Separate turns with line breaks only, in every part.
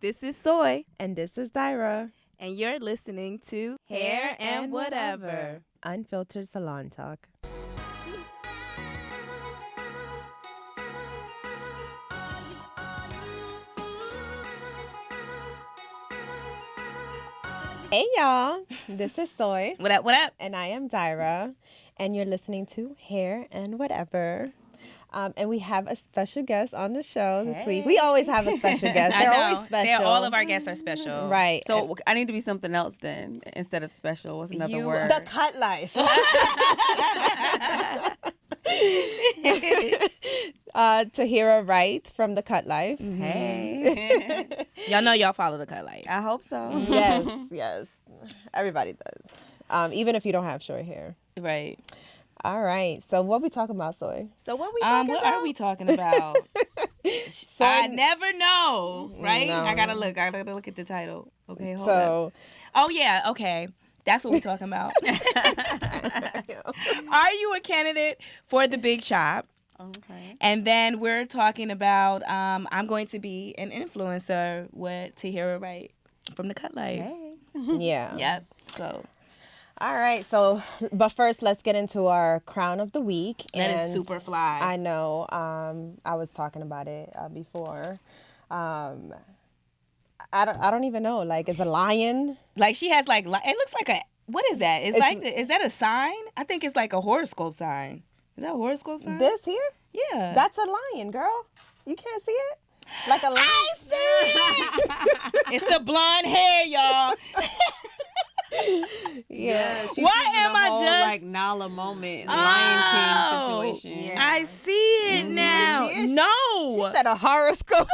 This is Soy,
And this is Tahira.
and you're listening to Hair and Whatever.
Unfiltered salon talk. Hey y'all, this is Soy.
What up, what up?
And I am Tahira. And you're listening to Hair and Whatever. And we have a special guest on the show this week. We always have a special guest. They're always special.
All of our guests are special.
Right.
So I need to be something else then instead of special. What's another word?
The cut life. Tahira Wright from The Cut Life.
Hey.
Y'all know y'all follow the cut life.
I hope so.
Yes. Everybody does. Even if you don't have short hair.
Right.
All right. So what we talking about, Soy?
So what are we talking about? I never know, right?
No.
I gotta look at the title. Okay, hold
So
up. Oh yeah, okay. That's what we're talking about. Are you a candidate for the big chop?
Okay.
And then we're talking about I'm going to be an influencer with Tahira Wright from The Cut Life.
Hey.
yeah.
Yep. So
All right. So, but first, let's get into our crown of the week.
that is
And
super fly.
I know. I was talking about it before. I don't even know. Like, is a lion?
Like she has like it looks like a what is that? Is that a sign? I think it's like a horoscope sign. Is that a horoscope sign?
This here?
Yeah.
That's a lion, girl. You can't see it? Like a lion.
I see it. It's the blonde hair, y'all.
Yeah.
She's
Why
giving
am
a
I
whole,
just-
like Nala moment, Lion King situation?
Yeah.
I see it now.
see it?
No.
She said a horoscope.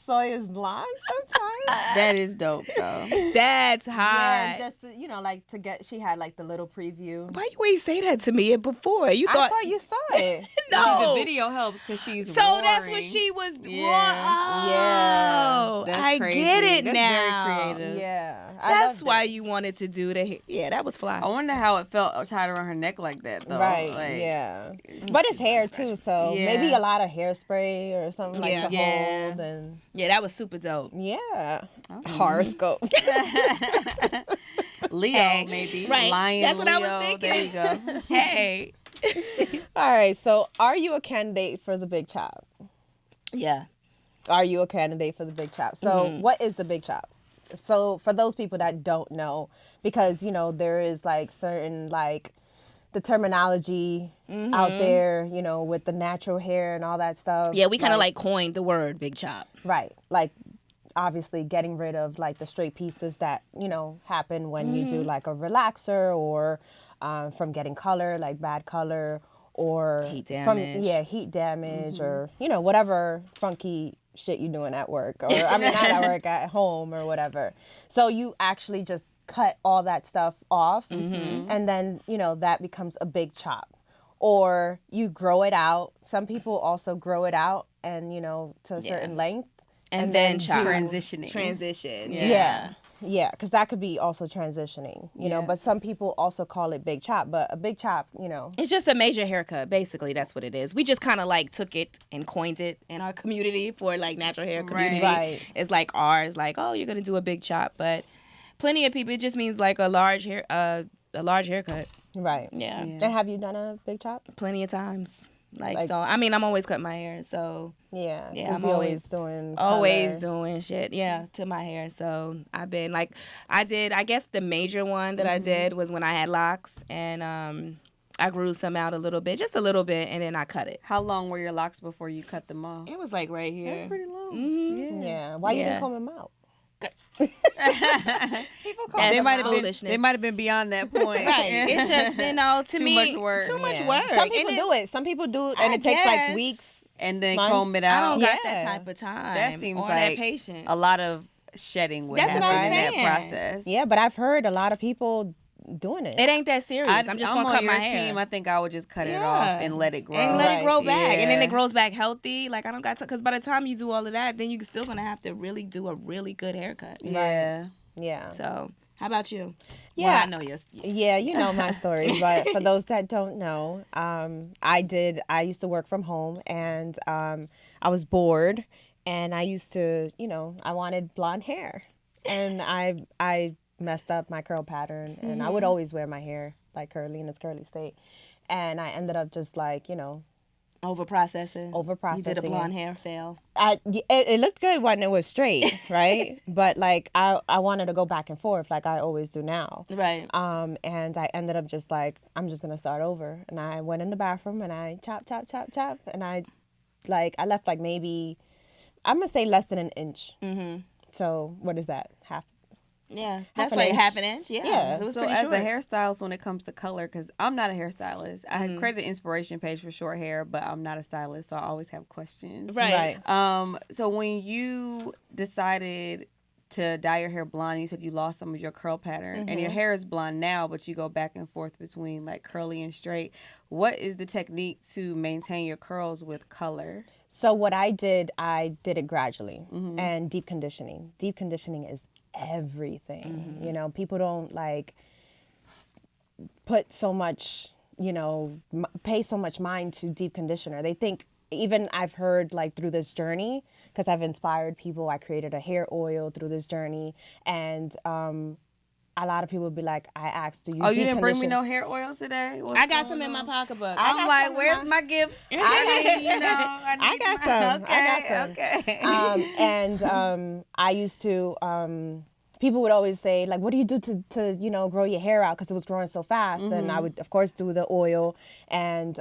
Soy is blind sometimes.
That is dope though.
That's
Yeah,
high.
just to, like to get. She had like the little preview.
Why you ain't say that to me before? You
I thought you saw it.
no.
See, the video helps because she's
So that's what
roaring.
she was.
Yeah.
Oh,
That's
I
crazy.
get it
That's
now.
very creative.
Yeah,
That's why you wanted to do the. Yeah, that was fly.
I wonder how it felt tied around her neck like that though.
Right.
Like,
Yeah. But it's hair too, so
Yeah.
maybe a lot of hairspray or something like to
Yeah.
hold and
Yeah, that was super dope.
yeah. Horoscope.
Leo
Hey,
maybe.
right.
Lion,
That's what I was
Leo.
thinking.
There you go.
Hey.
All right. So, are you a candidate for the big chop?
Yeah.
Are you a candidate for the big chop? So, what is the big chop? So, for those people that don't know, because there is like certain like the terminology out there, with the natural hair and all that stuff.
Yeah, we kind of like coined the word big chop.
Right. Like, obviously getting rid of like the straight pieces that, happen when you do like a relaxer or from getting color, like bad color or
Heat damage.
heat damage or, whatever funky shit you're doing at work or, I mean, not at work, at home or whatever. So you actually just cut all that stuff off and then, that becomes a big chop. Or you grow it out. Some people also grow it out and, to a certain length.
And then
do-
chop.
Transitioning.
Transition.
Yeah, because that could be also transitioning, but some people also call it big chop, but a big chop,
It's just a major haircut. Basically, that's what it is. We just kind of like took it and coined it in our community for like natural hair community.
Right.
It's like ours, like, oh, you're going to do a big chop. But plenty of people, it just means like a large haircut.
right.
Yeah.
And have you done a big chop?
Plenty of times. Like,
Like-
so, I mean, I'm always cutting my hair. So
Yeah,
Yeah,
'cause
I'm
you
always
doing
always
color.
doing shit, to my hair. So I've been like, I guess the major one that I did was when I had locks and I grew some out a little bit, just a little bit, and then I cut it.
How long were your locks before you cut them off?
It was like right here.
That's pretty long.
Yeah, why you
Yeah.
didn't comb them out? People comb
That's
They
them
might have
out.
been.
foolishness.
They might have been beyond that point.
Right. It's just, to
Too
me,
much work.
Too much
Yeah.
work.
Some people
And
do it. Some people do it, and
I
it takes
guess.
like weeks.
And then
Months.
comb it
I
out.
don't got that
Yeah.
type of time.
That seems
or
like
that patience.
a lot of shedding would
That's what
happen
I'm
in
saying.
that process.
Yeah, but I've heard a lot of people doing it.
It ain't that serious. I'm just gonna
on
cut
your
my hair.
team. I think I would just cut it
Yeah.
off and let it grow.
And let it grow
Right.
back. And then
Yeah.
it grows back healthy. Like, I don't got to, because by the time you do all of that, then you're still going to have to really do a really good haircut.
Yeah.
Yeah.
So, How about you?
Yeah.
Well, I know yours.
Yeah, you know my story, but for those that don't know, I used to work from home, and I was bored, and I used to, I wanted blonde hair, and I messed up my curl pattern, and I would always wear my hair like curly in its curly state, and I ended up just like,
Over processing.
Over-processing
You did a blonde
it.
hair fail.
It looked good when it was straight, right? But like I wanted to go back and forth like I always do now.
Right.
And I ended up just like, I'm just gonna start over. And I went in the bathroom and I chop, and I left like maybe, I'm gonna say less than an inch. Mm-hmm. So what is that? Half.
Yeah,
Half
that's
an
like
inch.
half an inch. Yeah,
Yeah.
it was
So
pretty
as
short.
a hairstylist, when it comes to color, because I'm not a hairstylist, I had created an inspiration page for short hair, but I'm not a stylist, so I always have questions.
Right.
So when you decided to dye your hair blonde, you said you lost some of your curl pattern, and your hair is blonde now, but you go back and forth between like curly and straight. What is the technique to maintain your curls with color?
So what I did it gradually, and deep conditioning. Deep conditioning is everything. People don't like put so much, pay so much mind to deep conditioner. They think, even I've heard like through this journey, because I've inspired people, I created a hair oil through this journey, and a lot of people would be like, I asked, do you
Oh, you
deep
didn't bring me
condition?
no hair oil today?
I got some in my pocketbook.
I'm like, where's my gifts? I
got some.
Okay,
I got some.
okay.
I used to, people would always say, like, what do you do to grow your hair out? Because it was growing so fast. And I would, of course, do the oil and,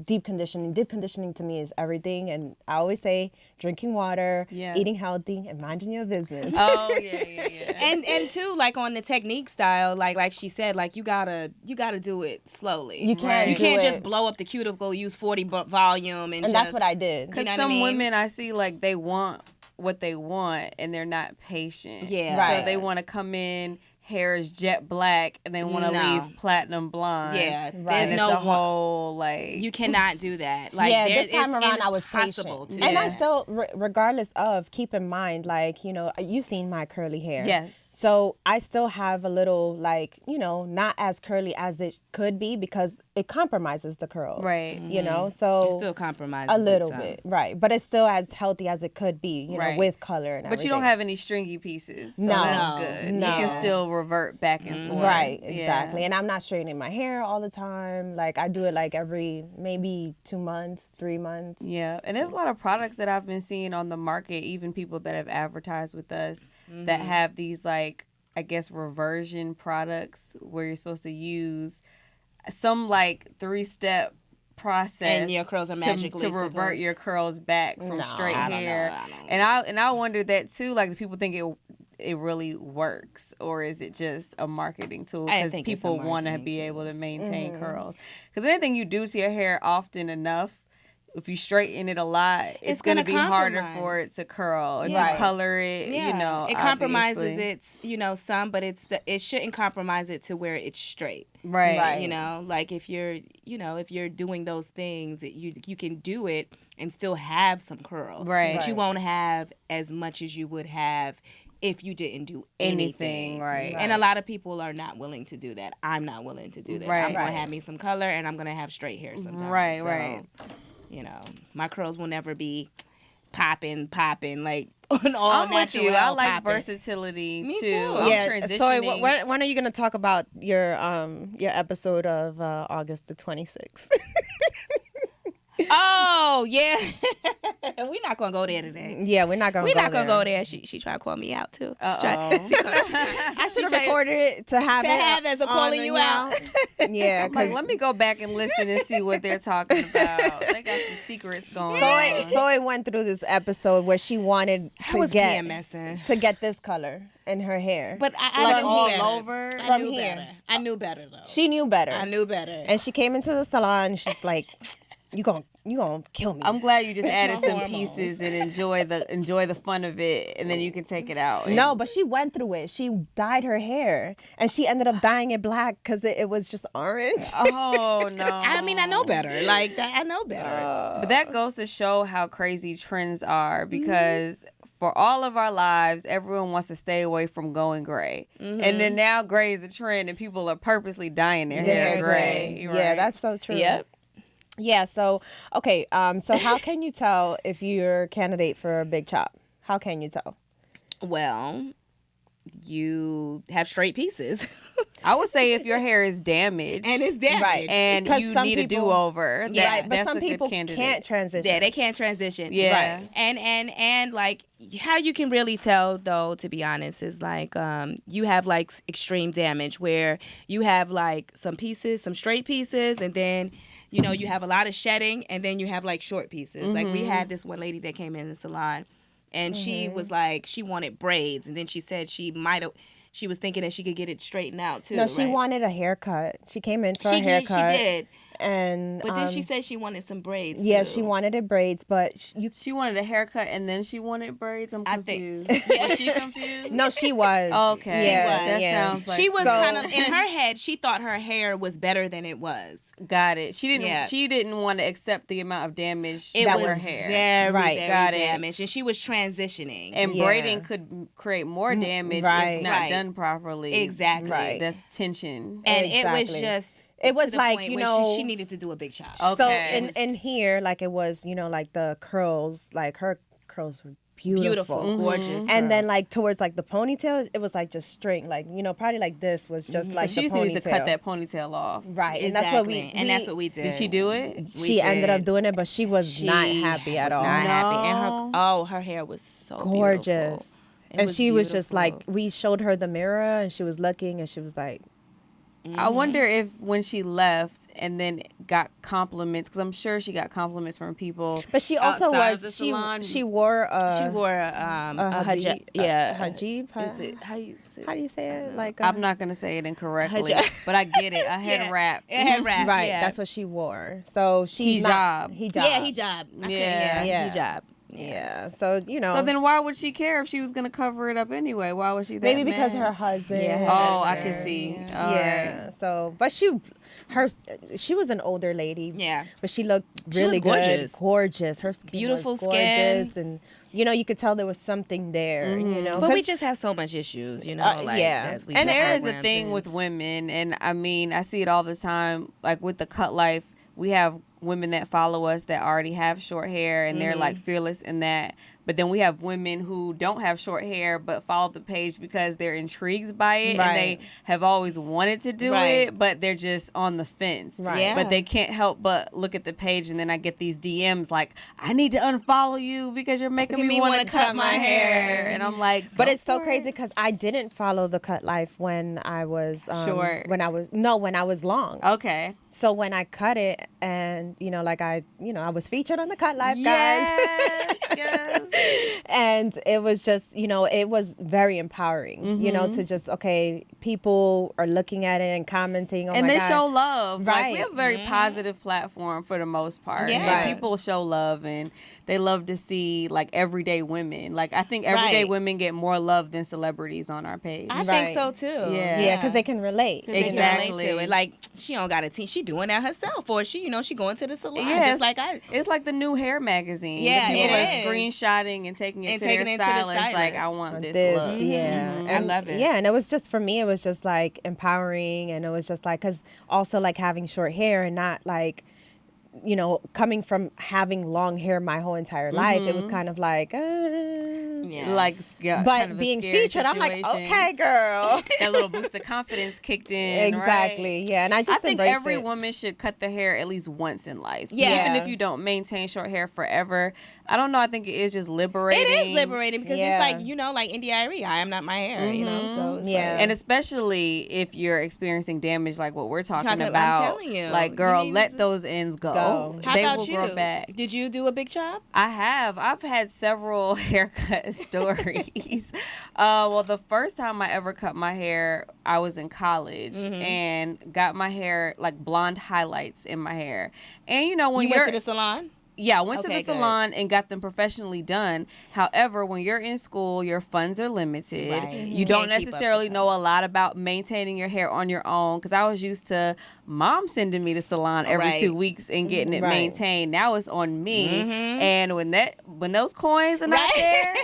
deep conditioning. Deep conditioning to me is everything. And I always say, drinking water,
Yes.
eating healthy, and minding your business.
Oh, yeah.
And too, like on the technique style, like she said, like you gotta do it slowly.
You can't
You
do
can't
it.
just blow up the cuticle, use 40 volume, and
That's what I did.
Because
know what I
some
mean?
women I see, like, they want what they want, and they're not patient.
Yeah.
Right.
So they want to come in, hair is jet black, and they want to
No.
leave platinum blonde.
Yeah,
Right.
there's
And
no
it's a whole, like...
You cannot do that. Like,
yeah,
there,
this time
it's
around I was
impossible
patient.
to
And
do
I
that.
still, regardless of, keep in mind, like, you've seen my curly hair.
Yes.
So I still have a little, like, not as curly as it could be because it compromises the curls.
Right.
So
It still compromises
a little
it some.
bit, right? But it's still as healthy as it could be,
Right.
with color and
But
everything.
you don't have any stringy pieces. So
No.
that's good.
No.
You can still revert back and forth.
Right,
Yeah.
exactly. And I'm not straightening my hair all the time. Like, I do it like every maybe 2 months, 3 months.
Yeah, and there's a lot of products that I've been seeing on the market, even people that have advertised with us that have these, like, I guess, reversion products where you're supposed to use some, like, 3-step process
And your curls are magically
to revert
supposed-
your curls back from
No.
straight
I don't know.
hair.
I don't
And I wondered that too. Like, do people think it really works, or is it just a marketing tool
I
because
think it's a
people want to
marketing
be
tool.
able to maintain curls? Because anything you do to your hair often enough, if you straighten it a lot, it's going to
gonna
be harder
compromise.
for it to curl. If
Right.
you color it,
it compromises
obviously.
its some, but it shouldn't compromise it to where it's straight.
Right.
Right.
Like if you're doing those things, you can do it and still have some curl.
Right.
But you
Right.
won't have as much as you would have if you didn't do anything.
Right.
And a lot of people are not willing to do that. I'm not willing to do that.
Right.
I'm gonna
Right.
have me some color and I'm gonna have straight hair sometimes.
Right,
So,
right.
My curls will never be popping like on all
I'm with
natural.
you. I like
popping.
versatility
Me
too.
too.
I'm
Yeah.
transitioning.
So when are you going to talk about your episode of August the 26th?
Oh yeah, we're not gonna go there today.
Yeah, we're not going to
We're
go
not gonna
there.
go there. She tried to call me out too.
I should have recorded it to have
as a calling
on
you
and
out.
Yeah,
I'm like,
because
let me go back and listen and see what they're talking about. They got some secrets going on.
Zoe went through this episode where she wanted
I was
to get
PMSing.
to get this color in her hair.
But I
Like
knew
all
better.
over?
I
From
knew
here.
better. I knew better though.
she knew better.
I knew better.
And she came into the salon and she's like, you gonna kill me.
I'm glad you just added
my
some
hormones.
pieces and enjoy the fun of it, and then you can take it out.
No, but she went through it. She dyed her hair, and she ended up dyeing it black because it was just orange.
Oh no.
I mean, I know better. Like that, I know better.
But that goes to show how crazy trends are because for all of our lives, everyone wants to stay away from going gray. And then now gray is a trend and people are purposely dyeing their hair gray.
Yeah,
Right?
that's so true.
Yep.
Yeah, so, okay, so how can you tell if you're a candidate for a big chop? How can you tell?
Well, you have straight pieces.
I would say if your hair is damaged
And it's damaged.
Right.
and
'Cause
you
some
need a
people-
do-over,
Yeah,
Right, but
that's
some
a good
people
candidate.
can't transition.
Yeah, they can't transition.
Yeah.
Right.
And like how you can really tell though, to be honest, is like you have like extreme damage where you have like some pieces, some straight pieces, and then you have a lot of shedding, and then you have like short pieces. Like we had this one lady that came in the salon, and she was like she wanted braids, and then she said she was thinking that she could get it straightened out too.
No, she
right?
wanted a haircut. She came in for a
She did.
haircut.
She did.
And
But then she said she wanted some braids.
yeah,
too.
she wanted it braids, but
She wanted a haircut and then she wanted braids. I'm
I think-
confused. Was she confused?
no, she was.
Okay.
Yeah,
That
yeah.
sounds like
She was
So-
kind of in her head. She thought her hair was better than it was.
Got it. She didn't.
Yeah.
She didn't want to accept the amount of damage
It
that
was
her hair.
very,
Right.
very
Got it.
damaged, and she was transitioning.
And
Yeah.
braiding could create more damage
right.
if not
Right.
done properly.
Exactly.
Right.
That's tension.
And it was
Exactly.
just.
It was
to the
like,
point
you
where
know-
she needed to do a big chop.
Okay.
So in here, like it was, like the curls, like her curls were beautiful.
Gorgeous.
And then
curls.
like towards like the ponytail, it was like just straight, like probably like this was just like
So she
the
just
ponytail.
needs to cut that ponytail off.
Right,
exactly.
and that's what we
and that's what we did.
Did she do it?
We
She ended up
did.
doing it, but she was not happy at
was
all.
Not happy. And
No.
her hair was so
Gorgeous.
beautiful. It
And she was just like,
beautiful.
we showed her the mirror, and she was looking, and she was like,
I wonder if when she left and then got compliments, because I'm sure she got compliments from people.
but she also
outside of the
was
salon.
she wore
she wore a hijab. Yeah,
hijab.
Is it how you say?
How do you say it? Like
I'm not gonna say it incorrectly,
Hijab.
but I get it. A head wrap.
A head wrap.
right.
Yeah.
That's what she wore. So she's not hijab.
Yeah, hijab.
Yeah.
Yeah.
Hijab.
Yeah. So
So then, why would she care if she was gonna cover it up anyway? Why was she that
maybe because
mad?
her husband.
Yeah, her
Oh, I
husband.
can see.
Yeah.
All
Yeah.
right.
So, but she was an older lady.
Yeah.
But she looked
She was
really
gorgeous.
good. Gorgeous. Her skin
Beautiful
was
skin.
gorgeous, and you could tell there was something there.
But we
'cause-
just have so much issues, like
yeah.
as we
And
do
There is a
programs
thing
and-
with women, and I mean, I see it all the time. Like with the Cut Life, we have women that follow us that already have short hair, and they're like fearless in that. But then we have women who don't have short hair but follow the page because they're intrigued by it and they
Right.
have always wanted to do
Right.
it, but they're just on the fence.
Right.
Yeah.
But they can't help but look at the page, and then I get these DMs like, I need to unfollow you because you're making me want to cut my hair. And I'm like,
But
go
it's so
for
crazy
it.
because I didn't follow the Cut Life when I was
Short.
When I was long.
Okay.
So when I cut it, and I was featured on the Cut Life, guys.
Yes, yes.
And it was just, it was very empowering, to just, people are looking at it and commenting. Oh
And
my
they
God.
show love. Like, we
Right.
have a very positive platform for the most part.
Yeah.
And
Right.
people show love, and they love to see like everyday women. Like, I think everyday
Right.
women get more love than celebrities on our page.
I
Right.
think so too.
Yeah.
Yeah, because they can relate.
'Cause they can
Exactly.
relate to it. Like she don't got a team. She doing that herself, or she going to the salon.
Yes.
Just like I.
It's like the new hair magazine.
Yeah,
The people
it
are
is.
screenshotting and taking it
And
to
taking
their
it to the
stylist. Like, I
stylist.
want this,
This,
look.
yeah.
Mhm. I
And-
love it.
Yeah, and it was just, for me, it was just like empowering, and it was just like, because also like having short hair and not like, coming from having long hair my whole entire life, it was kind of like,
Yeah.
Like, yeah,
but
kind of a
being
scary
featured, I'm like,
situation.
okay, girl.
That little boost of confidence kicked in.
Exactly.
Right?
Yeah, and I just
I think
embraced
every
it.
woman should cut their hair at least once in life.
Yeah.
Even if you don't maintain short hair forever. I don't know. I think it is just liberating.
It is liberating because
Yeah.
it's like like India Arie, I am not my hair. So it's
Yeah.
And especially if you're experiencing damage like what we're talking
I'm
about.
telling you.
Like,
You
girl,
need
let
to-
those ends go.
Go.
How
They
about
will
you?
grow back.
Did you do a big chop?
I have. I've had several haircut stories. Well, the first time I ever cut my hair, I was in college and got my hair like blonde highlights in my hair. And when
You
you're
went to the salon?
Yeah, I went to
Okay,
the
good.
salon and got them professionally done. However, when you're in school, your funds are limited.
Right.
You
You
don't
can't keep up
necessarily
with
know a lot about maintaining your hair on your own. Because I was used to mom sending me to salon every
Right.
2 weeks and getting it
Right.
maintained. Now it's on me. And when those coins are not there,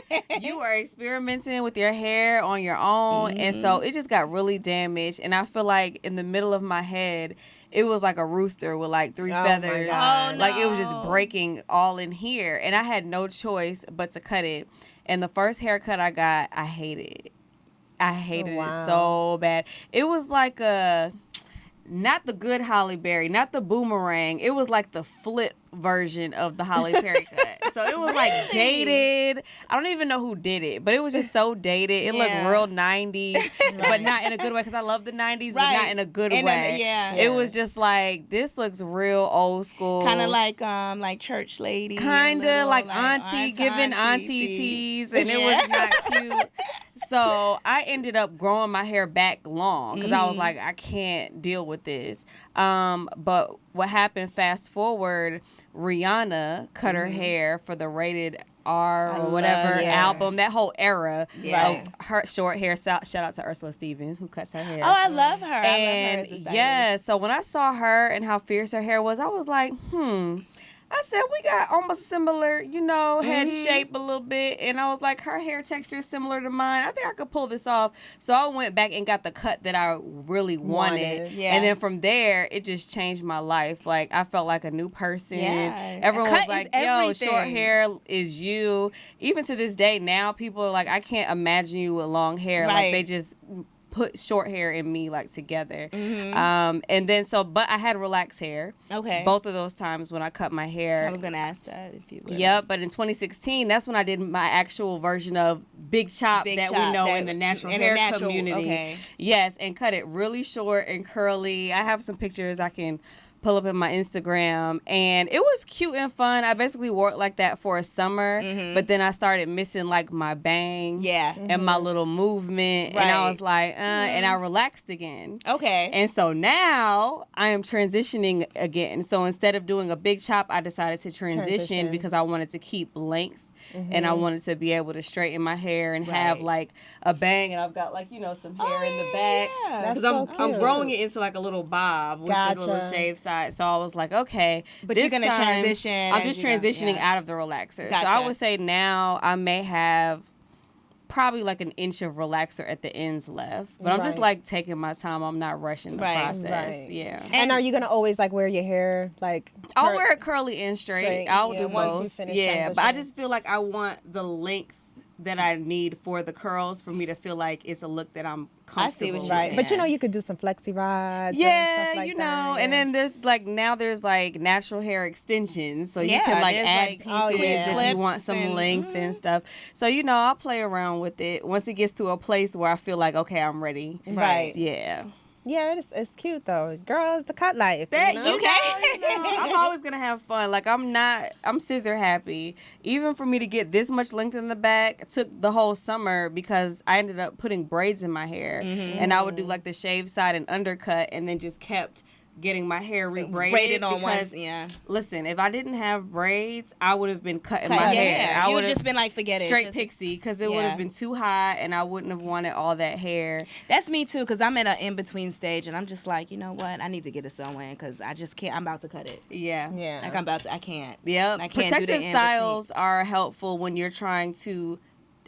you are experimenting with your hair on your own. And so it just got really damaged. And I feel like in the middle of my head, it was like a rooster with like 3
my
feathers.
God.
Oh,
Like it was just
no.
breaking all in here. And I had no choice but to cut it. And the first haircut I got, I hated it. I hated
wow.
it so bad. It was like not the good Halle Berry, not the boomerang. It was like the flip version of the Halle Berry cut. So it was like dated. I don't even know who did it, but it was just so dated. It looked
Yeah.
real 90s, but not in a good way because I love the 90s, but not
Right.
in a good
In a-
way.
yeah.
It was just like, this looks real old school.
Kind of like church lady. a
Kind of
little,
like auntie giving auntie teas, and it was not cute. So I ended up growing my hair back long because I was like, I can't deal with this. But what happened, fast forward, Rihanna cut her hair for the Rated R
I
or whatever
love her.
album, that whole era
Yeah.
of her short hair. Shout out to Ursula Stevens, who cuts her hair.
Oh, I love her. I love her
And
as a stylist.
yeah, so when I saw her and how fierce her hair was, I was like, I said, we got almost similar, head shape a little bit. And I was like, her hair texture is similar to mine. I think I could pull this off. So I went back and got the cut that I really wanted.
Yeah.
And then from there, it just changed my life. Like, I felt like a new person.
Yeah.
Everyone
A cut
was
is
like, yo, short
everything.
hair is you. Even to this day now, people are like, I can't imagine you with long hair. Like,
Right.
they just put short hair and me like together.
Mm-hmm.
And then but I had relaxed hair.
Okay.
Both of those times when I cut my hair.
I was gonna ask that if you would.
Yep, but in 2016, that's when I did my actual version of big chop
Big
that
chop,
we know
that-
in the natural
in the
hair
natural-
community.
okay.
Yes, and cut it really short and curly. I have some pictures I can pull up in my Instagram, and it was cute and fun. I basically wore it like that for a summer, but then I started missing like my bang,
Yeah.
and my little movement, and I
Right.
was like, and I relaxed again.
Okay.
And so now I am transitioning again. So instead of doing a big chop, I decided to transition because I wanted to keep length. And I wanted to be able to straighten my hair and have
Right.
like a bang, and I've got like some hair in the back
yeah.
That's
because
so
I'm
cute.
growing it into like a little bob with the little
Gotcha.
shave side. So I was like, okay,
But
this
you're gonna
time,
transition
I'm
as
just
you go,
transitioning
yeah.
out of the relaxer. So I
Gotcha.
would say now I may have probably like an inch of relaxer at the ends left, but I'm just
Right.
like taking my time. I'm not rushing the
Right.
process.
Right.
Yeah.
And are you gonna always like wear your hair like?
I'll wear it curly and straight.
Straight,
I'll
yeah,
do
once
both.
you finish
Yeah, but I
transitioning.
just feel like I want the length that I need for the curls for me to feel like it's a look that I'm comfortable
I see what
with.
you're
Right,
saying.
but you could do some flexi rods.
Yeah,
and stuff like
you
that,
know,
yeah.
and then there's like natural hair extensions, so you
Yeah,
can like
there's,
add
like,
pieces
oh, yeah.
if you
clips
want some
and-
length and stuff. So I'll play around with it once it gets to a place where I feel like okay, I'm ready.
Right.
Yeah.
Yeah, it's cute though. Girl, it's the cut life.
That
you know?
I'm always gonna have fun. Like I'm scissor happy. Even for me to get this much length in the back, it took the whole summer because I ended up putting braids in my hair, and I would do like the shave side and undercut, and then just kept getting my hair rebraided.
Braided on
because,
once, yeah.
Listen, if I didn't have braids, I would have been cutting
Cut
my
your
hair. I
You would
would've
just been like, forget it.
straight
Just-
pixie because it would
Yeah.
have been too high, and I wouldn't have wanted all that hair.
That's me too, because I'm in an in-between stage, and I'm just like, you know what? I need to get it somewhere, because I just can't. I'm about to cut it.
Yeah.
Yeah.
Like, I can't.
Yep.
I can't do the
Protective
in-between.
styles are helpful when you're trying to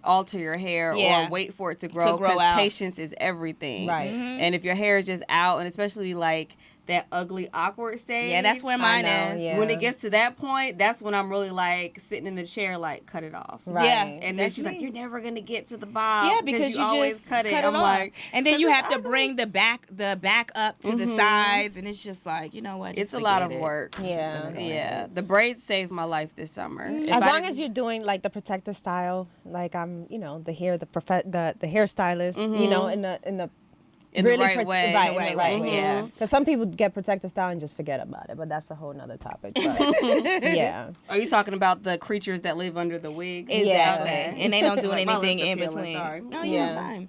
alter your hair
Yeah.
or wait for it to grow because
out.
patience is everything.
Right.
And if your hair is just out, and especially like that ugly awkward stage.
Yeah, that's where mine
know,
is.
yeah.
When it gets to that point, that's when I'm really like sitting in the chair like cut it off.
Right.
Yeah.
And then
That's
she's like,
me.
"You're never gonna get to the bob."
Yeah, because you
always
just
cut it.
cut it
I'm
off.
like,
and then
'cause
you
it's
have to
ugly.
bring the back up to the sides, and it's just like, you know what?
It's
just
a lot of
forget it.
work.
Yeah.
Yeah. The braids saved my life this summer. If
As
I
long
didn't-
as you're doing like the protective style, like I'm, the hairstylist,
in
really
the right way.
right,
The right
in the right
way,
way.
yeah.
Because some people get protective style and just forget about it, but that's a whole nother topic. But yeah.
Are you talking about the creatures that live under the wig?
Exactly.
Yeah.
And they don't do
Like, my
anything
lips are
in
peeling,
between.
sorry.
No,
Yeah.
you're fine.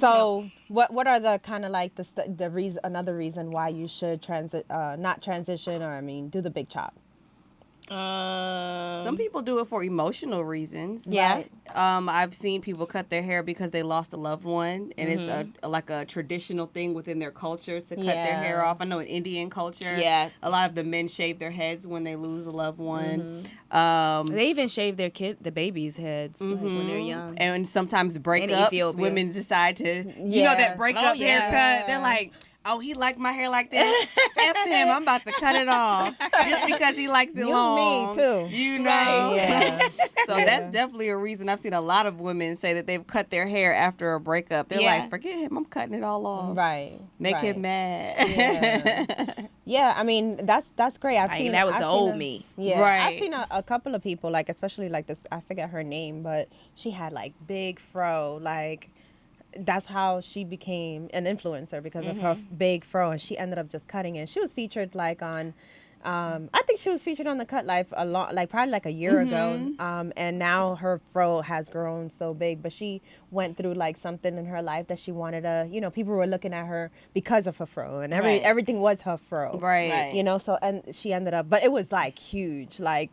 So what are the kind of like the reason, another reason why you should not transition, or do the big chop?
Some people do it for emotional reasons.
Yeah.
Right. I've seen people cut their hair because they lost a loved one, and it's like a traditional thing within their culture to cut their hair off. I know in Indian culture, a lot of the men shave their heads when they lose a loved one.
They even shave the babies' heads like, when they're young.
And sometimes breakups, women decide to, you know, that breakup haircut. They're like, oh, he liked my hair like this. F him, I'm about to cut it off just because he likes it long.
Me too.
You know.
Right. Yeah.
So that's definitely a reason. I've seen a lot of women say that they've cut their hair after a breakup. They're like, forget him, I'm cutting it all off.
Right.
Make him mad.
Yeah, I mean that's great. I've seen
that was
I've
the
seen
old me.
Yeah,
Right.
I've seen a couple of people, like especially like this. I forget her name, but she had like big fro. Like that's how she became an influencer because of her big fro, and she ended up just cutting it. She was featured like on. I think she was featured on the Cut Life a lot, like probably like a year ago. And now her fro has grown so big, but she went through like something in her life that she wanted to, you know, people were looking at her because of her fro, and everything was her fro.
Right.
You know, so, and she ended up, but it was like huge, like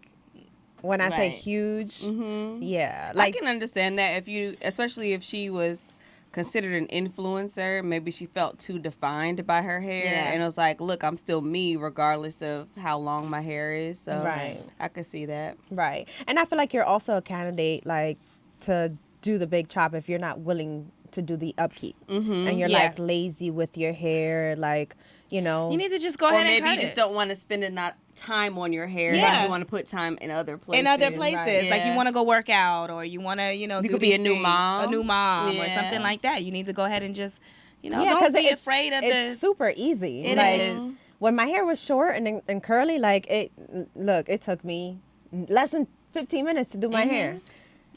when I say huge, yeah. Like
I can understand that especially if she was considered an influencer, maybe she felt too defined by her hair, and it was like, look, I'm still me regardless of how long my hair is. So I could see that.
Right. And I feel like you're also a candidate like to do the big chop if you're not willing to do the upkeep, and you're like lazy with your hair, like, you know,
you need to just go ahead and cut it.
Or maybe you just don't want to spend time on your hair. Like you want to put time in other places.
Right. Like you want to go work out, or you want to, you know,
you
do
could be a new mom,
or something like that. You need to go ahead and just, you know, don't be afraid of
it's super easy.
It
like,
is.
When my hair was short and curly, like it took me less than 15 minutes to do my hair.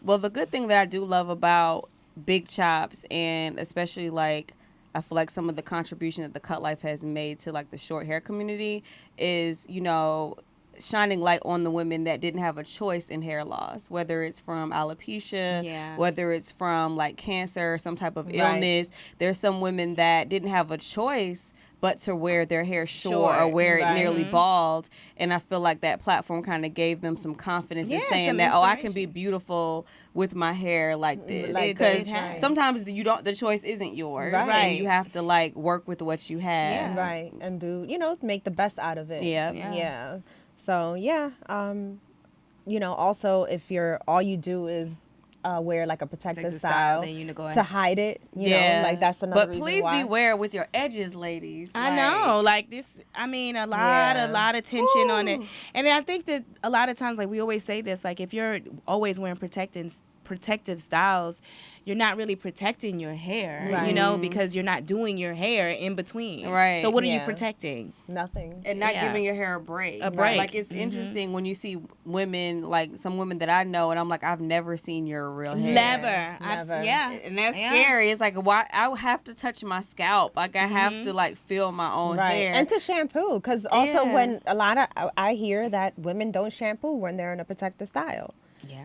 Well, the good thing that I do love about big chops, and especially like I feel like some of the contribution that the Cut Life has made to like the short hair community is, you know, shining light on the women that didn't have a choice in hair loss, whether it's from alopecia, whether it's from like cancer or some type of illness. There's some women that didn't have a choice but to wear their hair short or wear it nearly bald. And I feel like that platform kind of gave them some confidence in saying that, I can be beautiful with my hair like this. Because sometimes the choice isn't yours. And you have to like work with what you have.
Right. And do, you know, make the best out of it. Yeah. So, you know, also if all you do is wear like a protective style,
then you know, go ahead
to hide it, you know, like that's another reason
why. But please beware with your edges, ladies.
I know, like this, I mean, a lot of tension on it. And I think that a lot of times, like we always say this, like if you're always wearing protective styles, you're not really protecting your hair, you know, because you're not doing your hair in between. Right. So what are you protecting?
Nothing.
And not giving your hair a break. Like it's interesting when you see women, like some women that I know, and I'm like, I've never seen your real hair.
Never.
And that's scary. It's like, why I have to touch my scalp. Like I have to like feel my own hair.
And to shampoo, because also when I hear that women don't shampoo when they're in a protective style.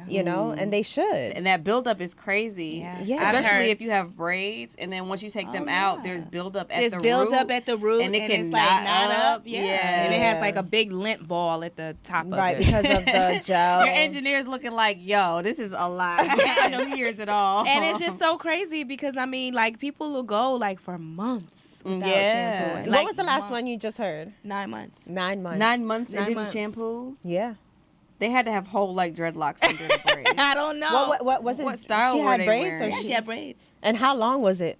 You know, and they should.
And that buildup is crazy. Especially if you have braids, and then once you take them out, there's buildup at the root. And it can knot up.
And it has like a big lint ball at the top of it.
Right, because of the gel.
Your engineer's looking like, yo, this is a lot. I know he hears it all.
And it's just so crazy because, I mean, like, people will go, like, for months without shampooing.
What was the last one you just heard?
9 months.
9 months.
9 months they didn't shampoo?
Yeah.
They had to have whole like dreadlocks under the braids.
I don't know.
What was it?
What style
she
were
had
they
braids
wearing?
or
she had braids.
And how long was it?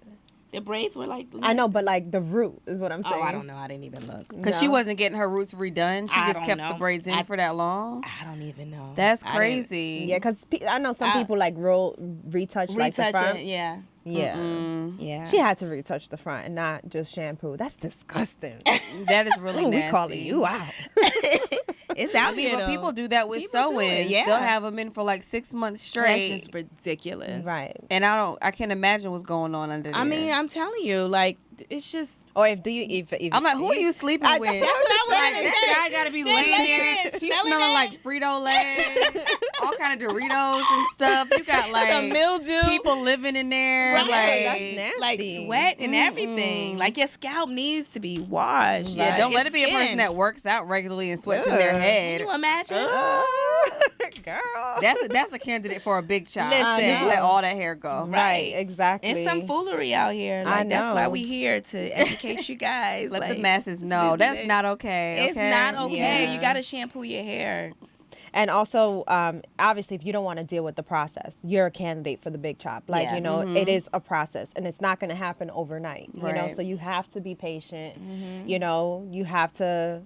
The braids were like...
I know, but like the root is what I'm saying.
Oh, I don't know. I didn't even look.
Because she wasn't getting her roots redone. She just kept the braids in for that long.
I don't even know.
That's crazy.
Yeah, because I know some people like retouch like the front.
Yeah.
Yeah. She had to retouch the front and not just shampoo. That's disgusting.
That is really nasty.
We calling you out.
It's out here, though.
People do that with sew-ins. They'll have them in for like 6 months straight.
That's just ridiculous.
Right.
And I can't imagine what's going on under there.
I mean, I'm telling you, like, it's just.
Or if
I'm like, who are you sleeping with?
That's what I was
Like,
saying.
that guy got to be laying there. He's smelling like Frito-Lay, all kind of Doritos and stuff. You got like
some mildew.
people living in there.
Right.
Like,
That's
like
nasty.
sweat and everything. Like your scalp needs to be washed.
yeah,
Right.
don't
Your
let it be a person
skin.
that works out regularly and sweats in their
Ugh.
head.
Can you imagine?
Girl.
That's a candidate for a big chop.
Listen.
Just let all that hair go.
Right, exactly.
It's some foolery out here.
I
Like that's why
know.
we here to educate you guys.
Let the
like,
masses know that's not okay.
It's not okay.
Yeah.
You gotta shampoo your hair.
And also, obviously, if you don't want to deal with the process, you're a candidate for the big chop. Like,
Yeah.
you know, it is a process and it's not going to happen overnight, you know,
Right.
so you have to be patient, you know, you have to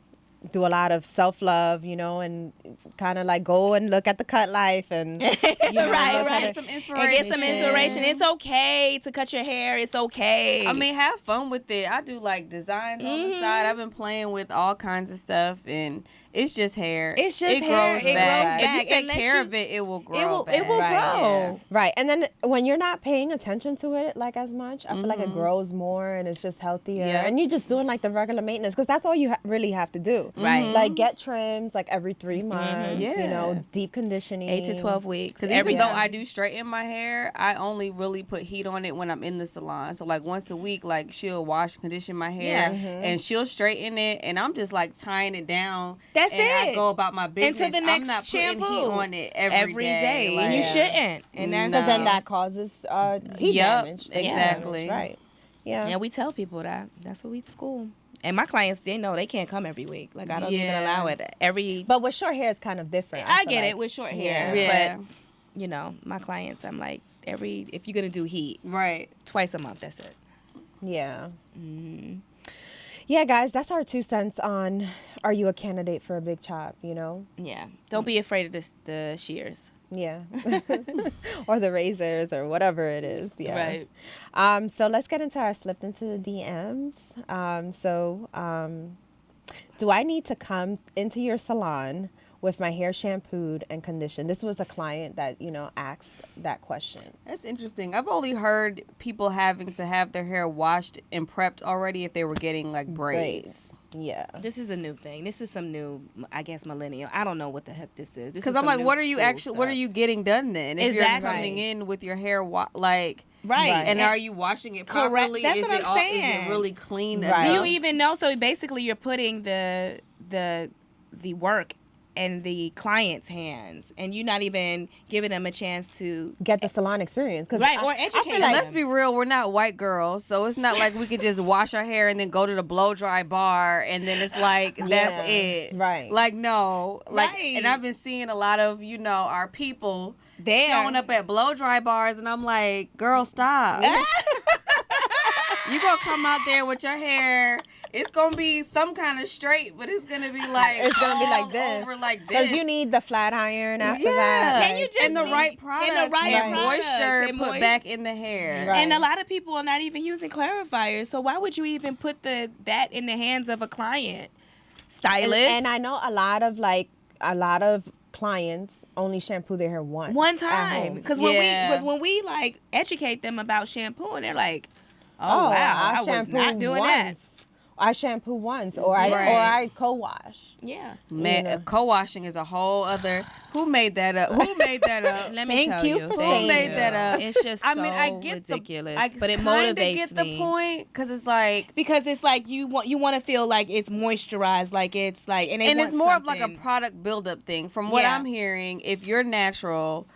do a lot of self-love, you know, and kind of like go and look at the cut life and, you know,
Right,
look
right.
at
Some
And
inspiration.
get some inspiration. It's okay to cut your hair. It's okay.
I mean, have fun with it. I do like designs on the side. I've been playing with all kinds of stuff, and it's just hair.
It's just
it
hair.
grows
It
back.
grows
If you
back.
take
Unless
care
you-
of it, it will grow.
it will
back.
grow.
Yeah.
Right. And then when you're not paying attention to it like as much, I feel like it grows more and it's just healthier.
Yeah.
And you're just doing like the regular maintenance because that's all you really have to do.
Right.
Like get trims like every 3 months, you
Yeah.
know, deep conditioning.
8 to 12 weeks.
Because
Every
even though
time.
I do straighten my hair, I only really put heat on it when I'm in the salon. So like once a week, like she'll wash, condition my hair,
Yeah.
and she'll straighten it, and I'm just like tying it down.
That's
and I
it.
go about my business.
Until the next
I'm not
shampoo.
putting heat on it
every day.
Like,
And you shouldn't. And that's
Because then that causes heat
Yup,
damage.
exactly.
Right. Yeah.
Yeah, we tell people that. That's what we school. And my clients, they know they can't come every week. Like, I don't even
Yeah.
allow it every...
But with short hair, it's kind of different.
I
feel
get
like.
it with short hair.
Yeah.
But, you know, my clients, I'm like, if you're going to do heat,
Right.
twice a month, that's it.
Yeah. Yeah, guys, that's our 2 cents on are you a candidate for a big chop, you know?
Yeah. Don't be afraid of the shears.
Yeah. Or the razors or whatever it is. Yeah.
Right.
So let's get into our slipped into the DMs. Do I need to come into your salon with my hair shampooed and conditioned? This was a client that, you know, asked that question.
That's interesting. I've only heard people having to have their hair washed and prepped already if they were getting like braids.
Yeah.
This is a new thing. This is some new, I guess, millennial. I don't know what the heck this is.
Because I'm like, what are you getting done then? If
Exactly.
you're coming in with your hair
Right.
and are you washing it
Correct.
properly?
That's
is
what
it
I'm saying.
Is it really clean?
Right.
Do
enough?
you even know? So basically, you're putting the work in the client's hands, and you're not even giving them a chance to
Get the salon experience. 'Cause
Right,
I-
or
I feel
educate
And
them.
let's be real, we're not white girls, so it's not like we could just wash our hair and then go to the blow dry bar and then it's like that's
Yeah,
it.
right.
Like no. Like
Right.
and I've been seeing a lot of, you know, our people
there.
showing up at blow dry bars and I'm like, girl, stop. You gonna come out there with your hair. It's gonna be some kind of straight, but it's gonna be like
It's gonna be like
all
this.
over like this.
Because you need the flat iron after
Yeah.
that.
And you
like-
just
and the
need-
right
and the
products
right
and
products
moisture
and
put back in the hair.
Right.
And a lot of people are not even using clarifiers. So why would you even put that in the hands of a client? Stylist.
and I know a lot of clients only shampoo their hair once.
one
at
time.
home.
Because
Yeah.
when we like educate them about shampoo, and they're like, oh,
Oh,
wow, I was
shampoo
not doing that.
once. I shampoo once, or
Right.
I co-wash.
Yeah.
Man,
You know.
co-washing is a whole other. Who made that up? Who made that up?
Let me
Thank
tell
you
you.
for
thank
saying
you.
Who made that up?
It's just
I mean,
so
I get
ridiculous,
I
but it
kinda
motivates
get
me.
the point because it's like,
Because it's like you want to feel like it's moisturized, like it's like, and, they
and it's
want
more of like a
something-
product buildup thing. From what
Yeah.
I'm hearing, if you're natural,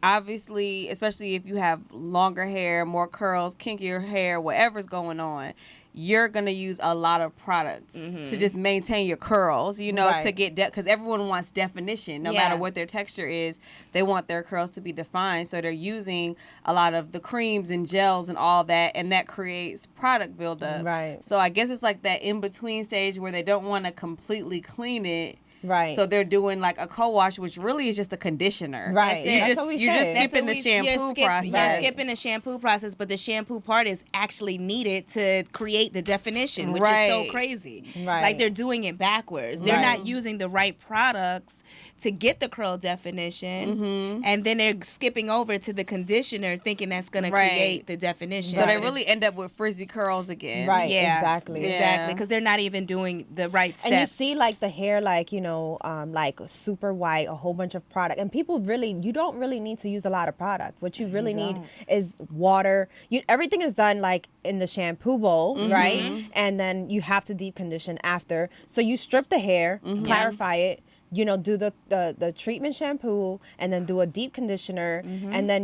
obviously, especially if you have longer hair, more curls, kinkier hair, whatever's going on, you're going to use a lot of products to just maintain your curls, you know,
Right.
to get because everyone wants definition. No
Yeah.
matter what their texture is, they want their curls to be defined. So they're using a lot of the creams and gels and all that, and that creates product buildup.
Right.
So I guess it's like that in-between stage where they don't want to completely clean it,
Right.
So they're doing like a co-wash, which really is just a conditioner.
Right.
That's it.
That's what we
You're
say.
just skipping the shampoo process.
You're skipping the shampoo process, but the shampoo part is actually needed to create the definition, which is so crazy.
Right.
Like they're doing it backwards. They're
Right.
not using the right products to get the curl definition, and then they're skipping over to the conditioner thinking that's going to create the definition.
So they really end up with frizzy curls again.
Right.
Yeah,
Exactly.
Exactly, because they're not even doing the right steps.
And you see like the hair, like, like super white, a whole bunch of product. And people really, you don't really need to use a lot of product. What you really need is water. Everything is done like in the shampoo bowl, right? And then you have to deep condition after. So you strip the hair, clarify it, do the treatment shampoo, and then do a deep conditioner, and then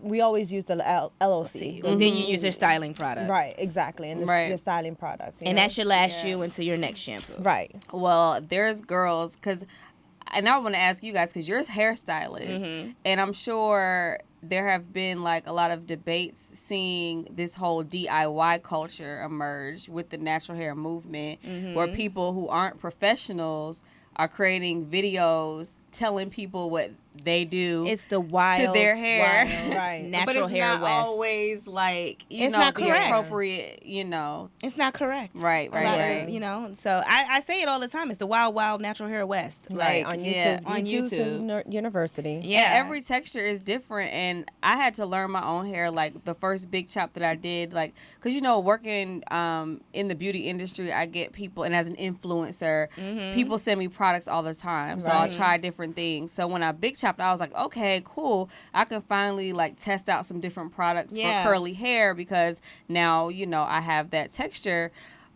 we always use the LOC.
Then you use your styling products.
Right, exactly. And your styling products.
And that should last you until your next shampoo.
Right.
Well, there's girls, and I want to ask you guys, because you're a hairstylist, and I'm sure there have been like a lot of debates seeing this whole DIY culture emerge with the natural hair movement, where people who aren't professionals are creating videos telling people what they do.
It's the wild
to their hair,
right?
Natural
but it's
hair
not
west.
Always like
It's not
the
correct.
appropriate.
It's not correct.
Right.
So I say it all the time. It's the wild natural hair west.
Right,
Like
on YouTube.
yeah,
on YouTube.
University.
Yeah.
Every texture is different, and I had to learn my own hair. Like the first big chop that I did, like, because working in the beauty industry, I get people, and as an influencer, people send me products all the time, so I'll try different things. So when I big chopped, I was like, okay, cool, I can finally like test out some different products for curly hair, because now I have that texture.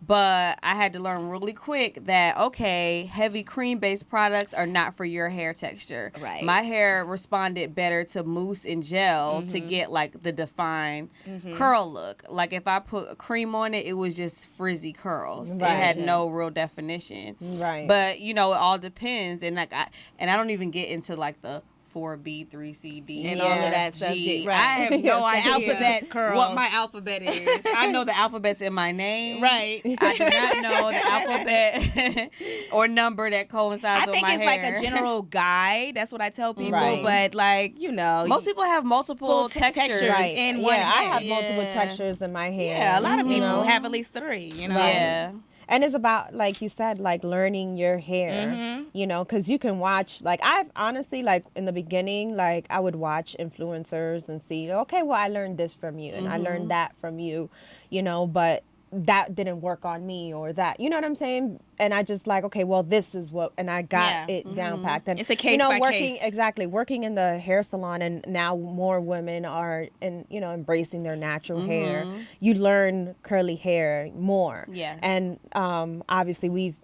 But I had to learn really quick that, okay, heavy cream-based products are not for your hair texture.
Right.
My hair responded better to mousse and gel to get, like, the defined curl look. Like, if I put a cream on it, it was just frizzy curls.
Right.
It had no real definition.
Right.
But, it all depends. And, like, I don't even get into, like, the 4B, 3CD,
And all of that stuff.
G.
Right.
I have no
The
idea
alphabet curls.
what my alphabet is. I know the alphabet's in my name.
Right.
I do not know the alphabet or number that coincides
I
with
think
my
it's
hair.
like a general guide. That's what I tell people.
Right.
But like,
Most people have multiple textures.
textures in one
I
hair.
have multiple textures in my hair.
Yeah, a lot of people have at least 3.
Yeah.
And it's about, like you said, like learning your hair, because you can watch, like I've honestly, like in the beginning, like I would watch influencers and see, okay, well, I learned this from you and I learned that from you, but that didn't work on me, or that, you know what I'm saying? And I just like, okay, well, this is what, and I got it down packed. And
It's a case by case.
Exactly, working in the hair salon, and now more women are, embracing their natural hair. You learn curly hair more.
Yeah.
And obviously we've,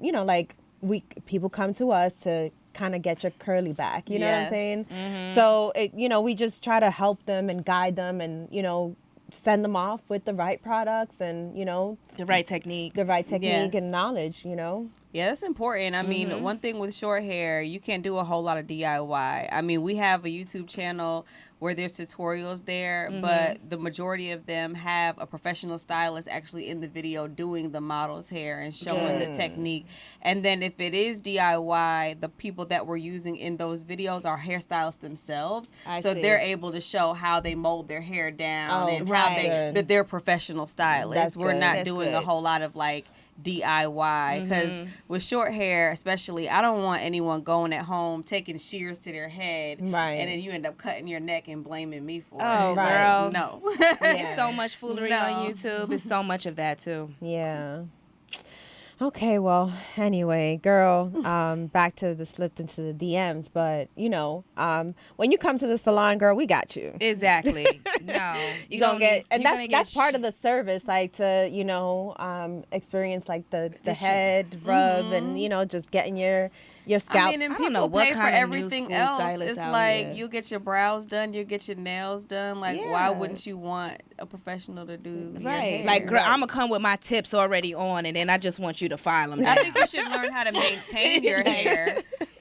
people come to us to kind of get your curly back. You know what I'm saying? So, we just try to help them and guide them and, send them off with the right products and,
The right technique.
and knowledge,
Yeah, that's important. I mean, one thing with short hair, you can't do a whole lot of DIY. I mean, we have a YouTube channel where there's tutorials there, but the majority of them have a professional stylist actually in the video doing the model's hair and showing the technique. And then if it is DIY, the people that we're using in those videos are hairstylists themselves. So they're able to show how they mold their hair down and how that they're professional stylists.
That's
We're
good.
not
That's
doing
good.
a whole lot of like DIY, because with short hair especially, I don't want anyone going at home taking shears to their head,
Right.
and then you end up cutting your neck and blaming me for
Oh,
it.
girl.
No.
It's so much foolery
No.
on YouTube. It's so much of that too.
Yeah. Okay, well, anyway, girl, back to the slipped into the DMs, but when you come to the salon, girl, we got you.
Exactly. No.
You gonna get, and that's part of the service, like to experience like the head rub and just getting your scalp.
I mean, and
I don't know
people
what
pay for
kind of new
everything
school
else.
stylists
It's
out
like
here.
you get your brows done, you get your nails done. Like, why
Yeah.
wouldn't you want a professional to do your
Right.
hair?
Like, girl, I'm going to come with my tips already on, and then I just want you to file them
I
down.
think you should learn how to maintain your hair,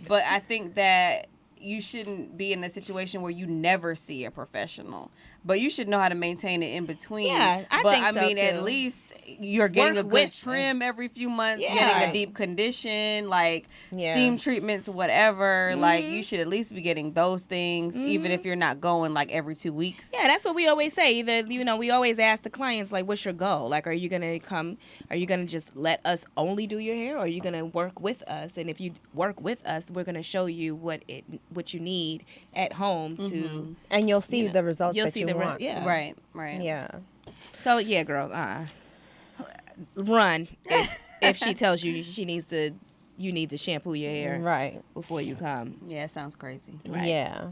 but I think that you shouldn't be in a situation where you never see a professional, but you should know how to maintain it in between.
Yeah, I
but
think
I
so,
mean, at
too.
least you're getting
Work
a good
with
trim every few months,
Yeah.
getting a
Right.
deep condition, like
Yeah.
steam treatments, whatever. Like you should at least be getting those things, even if you're not going like every 2 weeks.
Yeah, that's what we always say. Either, we always ask the clients, like, what's your goal? Like, are you going to just let us only do your hair, or are you going to work with us? And if you work with us, we're going to show you what you need at home to.
And you'll see the results
You'll
that
see
you
the
want.
yeah.
Right.
Yeah.
So yeah, girl, run if she tells you you need to shampoo your hair
Right.
before you come.
Yeah, it sounds crazy.
Right.
Yeah.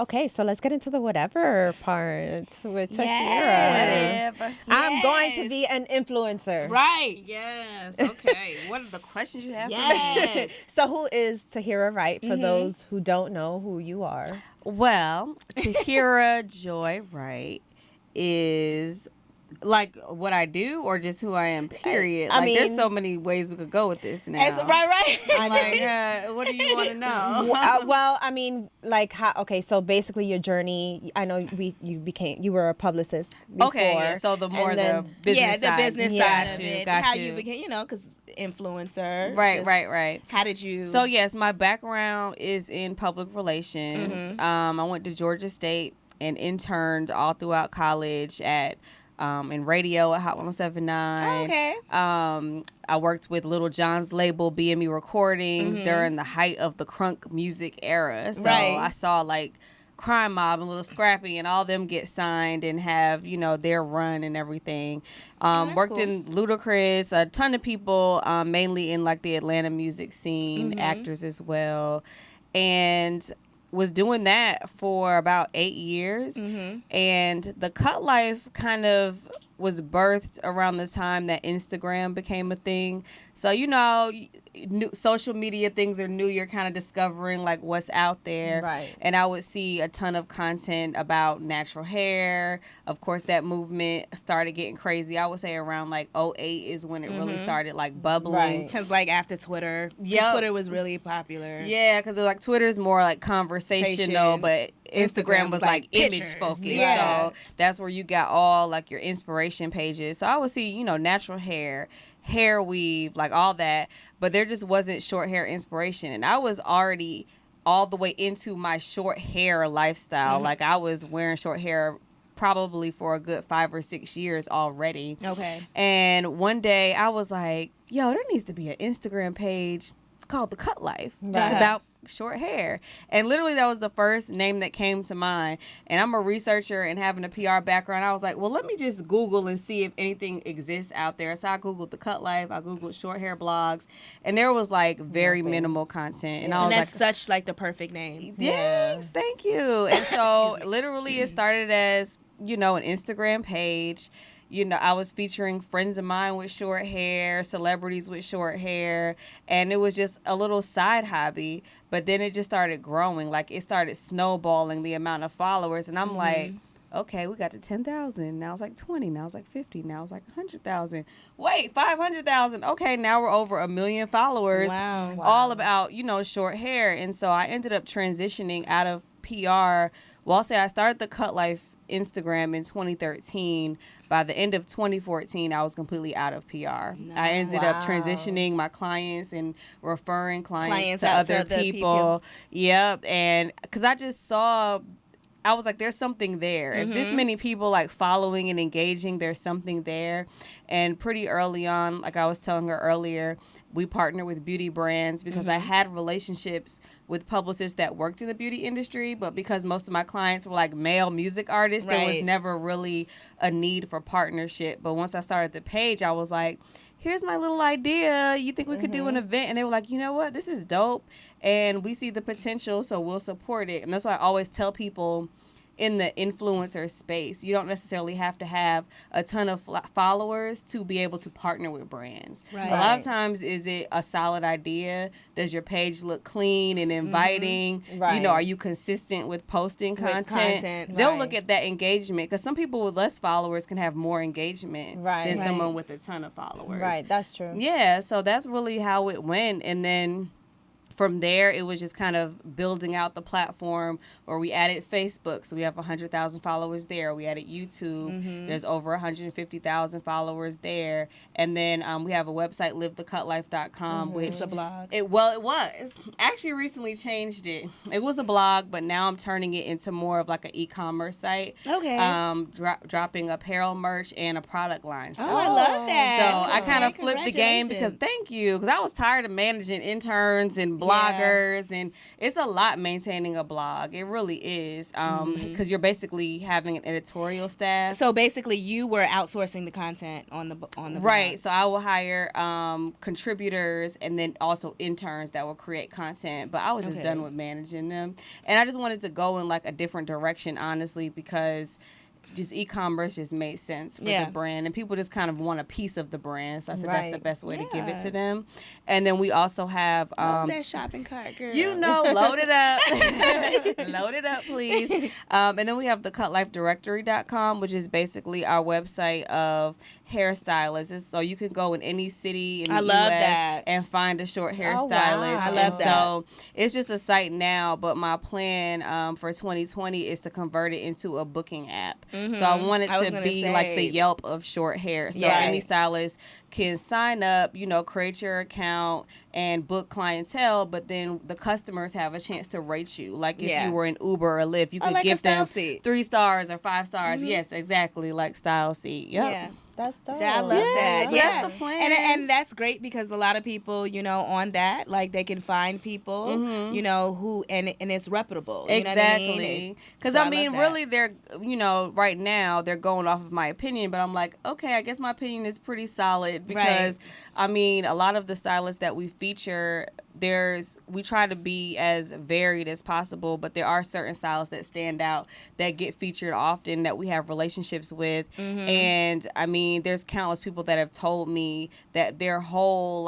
Okay, so let's get into the whatever part with Tahira.
Yes.
I'm going to
Yes.
be an influencer.
Right.
Yes. Okay. What are the questions you have
Yes.
So who is Tahira Wright for those who don't know who you are?
for me? Well, Tahira Joy Wright is like what I do, or just who I am. Period.
I
Like there's
mean-
so many ways we could go with this now.
Right.
I'm like, what do you want to know?
Well, I mean, like, how? Okay, so basically, your journey. I know you were a publicist before.
Okay, yeah, so the more
and
the
then-
business
Yeah, the
side.
business
Yeah.
side of
Got you,
it.
got
How
you.
you became, because influencer.
Right,
Just
right.
How did you?
So yes, my background is in public relations. I went to Georgia State and interned all throughout college at in radio at Hot 107.9.
Okay.
I worked with Little John's label BME Recordings during the height of the crunk music era. So
Right.
I saw like Crime Mob and Little Scrappy and all them get signed and have, their run and everything.
that's
Worked
cool.
in Ludacris, a ton of people, mainly in like the Atlanta music scene, actors as well. And was doing that for about 8 years. And the cut life kind of was birthed around the time that Instagram became a thing. So, new social media things are new. You're kind of discovering like what's out there.
Right.
And I would see a ton of content about natural hair. Of course, that movement started getting crazy. I would say around like '08 is when it really started like bubbling.
Right.
Because like after Twitter, 'cause
Yep.
Twitter was really popular.
Yeah, because like Twitter's more like conversational,
Conversation.
but Instagram was like image
pictures.
focused.
Yeah.
So that's where you got all like your inspiration pages. So I would see, natural hair weave, like all that, but there just wasn't short hair inspiration. And I was already all the way into my short hair lifestyle. Like I was wearing short hair probably for a good 5 or 6 years already.
Okay.
And one day I was like, yo, there needs to be an Instagram page called The Cut Life, just
Right.
about short hair. And literally that was the first name that came to mind. And I'm a researcher and having a PR background. I was like, well, let me just Google and see if anything exists out there. So I Googled The Cut Life. I Googled short hair blogs. And there was like very minimal content. And I
And
was
that's
like,
such like the perfect name.
yes, thank you. And so literally it started as, an Instagram page. I was featuring friends of mine with short hair, celebrities with short hair, and it was just a little side hobby. But then it just started growing. Like it started snowballing the amount of followers. And I'm like, okay, we got to 10,000. Now it's like 20. Now it's like 50. Now it's like 100,000. Wait, 500,000. Okay, now we're over 1 million followers.
Wow.
All about, short hair. And so I ended up transitioning out of PR. Well, I'll say I started the Cut Life Instagram in 2013. By the end of 2014, I was completely out of PR. I ended up transitioning my clients and referring clients to
out
other
to the
people. Yep. And because I just saw, I was like, there's something there. If this many people like following and engaging, there's something there. And pretty early on, like I was telling her earlier, we partnered with beauty brands because I had relationships with publicists that worked in the beauty industry, but because most of my clients were like male music artists, there was
Right.
never really a need for partnership. But once I started the page, I was like, here's my little idea. You think we could do an event? And they were like, you know what? This is dope. And we see the potential, so we'll support it. And that's why I always tell people in the influencer space, you don't necessarily have to have a ton of followers to be able to partner with brands.
Right.
A lot of times, is it a solid idea? Does your page look clean and inviting?
Right.
Are you consistent with posting content?
content,
They'll
right.
look at that engagement because some people with less followers can have more engagement
Right.
than
Right.
someone with a ton of followers.
Right, that's true.
Yeah, so that's really how it went. And then from there, it was just kind of building out the platform where we added Facebook. So we have 100,000 followers there. We added YouTube. There's over 150,000 followers there. And then we have a website, livethecutlife.com, which
It's a blog.
it was. Actually recently changed it. It was a blog, but now I'm turning it into more of like an e-commerce site.
Okay.
Dropping apparel merch and a product line. So,
I love that.
so I kind of
Okay,
flipped the game because thank you. Because I was tired of managing interns and bloggers, and it's a lot maintaining a blog. It really is. Because you're basically having an editorial staff.
So basically, you were outsourcing the content on the
Right.
blog.
So I will hire contributors and then also interns that will create content. But I was just done with managing them, and I just wanted to go in like a different direction, honestly, because just e-commerce just made sense for the brand, and people just kind of want a piece of the brand. So I said that's the best way to give it to them. And then we also have
that shopping cart, girl.
load it up. Load it up, please. And then we have the cutlifedirectory.com, which is basically our website of hairstylists. So you can go in any city in the US and find a short hairstylist.
Wow.
I love that.
So it's just a site now, but my plan for 2020 is to convert it into a booking app. So I want it to be like the Yelp of short hair. So any stylist can sign up, create your account and book clientele, but then the customers have a chance to rate you. Like if you were in Uber or Lyft, you could
like
give them
seat.
3 stars or 5 stars. Yes, exactly, like style seat. Yep.
Yeah.
That's dope.
I love that.
So
Yeah,
that's the plan.
And that's great because a lot of people, on that, like they can find people, who and it's reputable. You know what I mean?
Exactly. Because
So
I
I
mean,
love that.
really, they're right now they're going off of my opinion, but I'm like, okay, I guess my opinion is pretty solid because I mean, a lot of the stylists that we feature, we try to be as varied as possible, but there are certain stylists that stand out that get featured often that we have relationships with. And I mean, there's countless people that have told me that their whole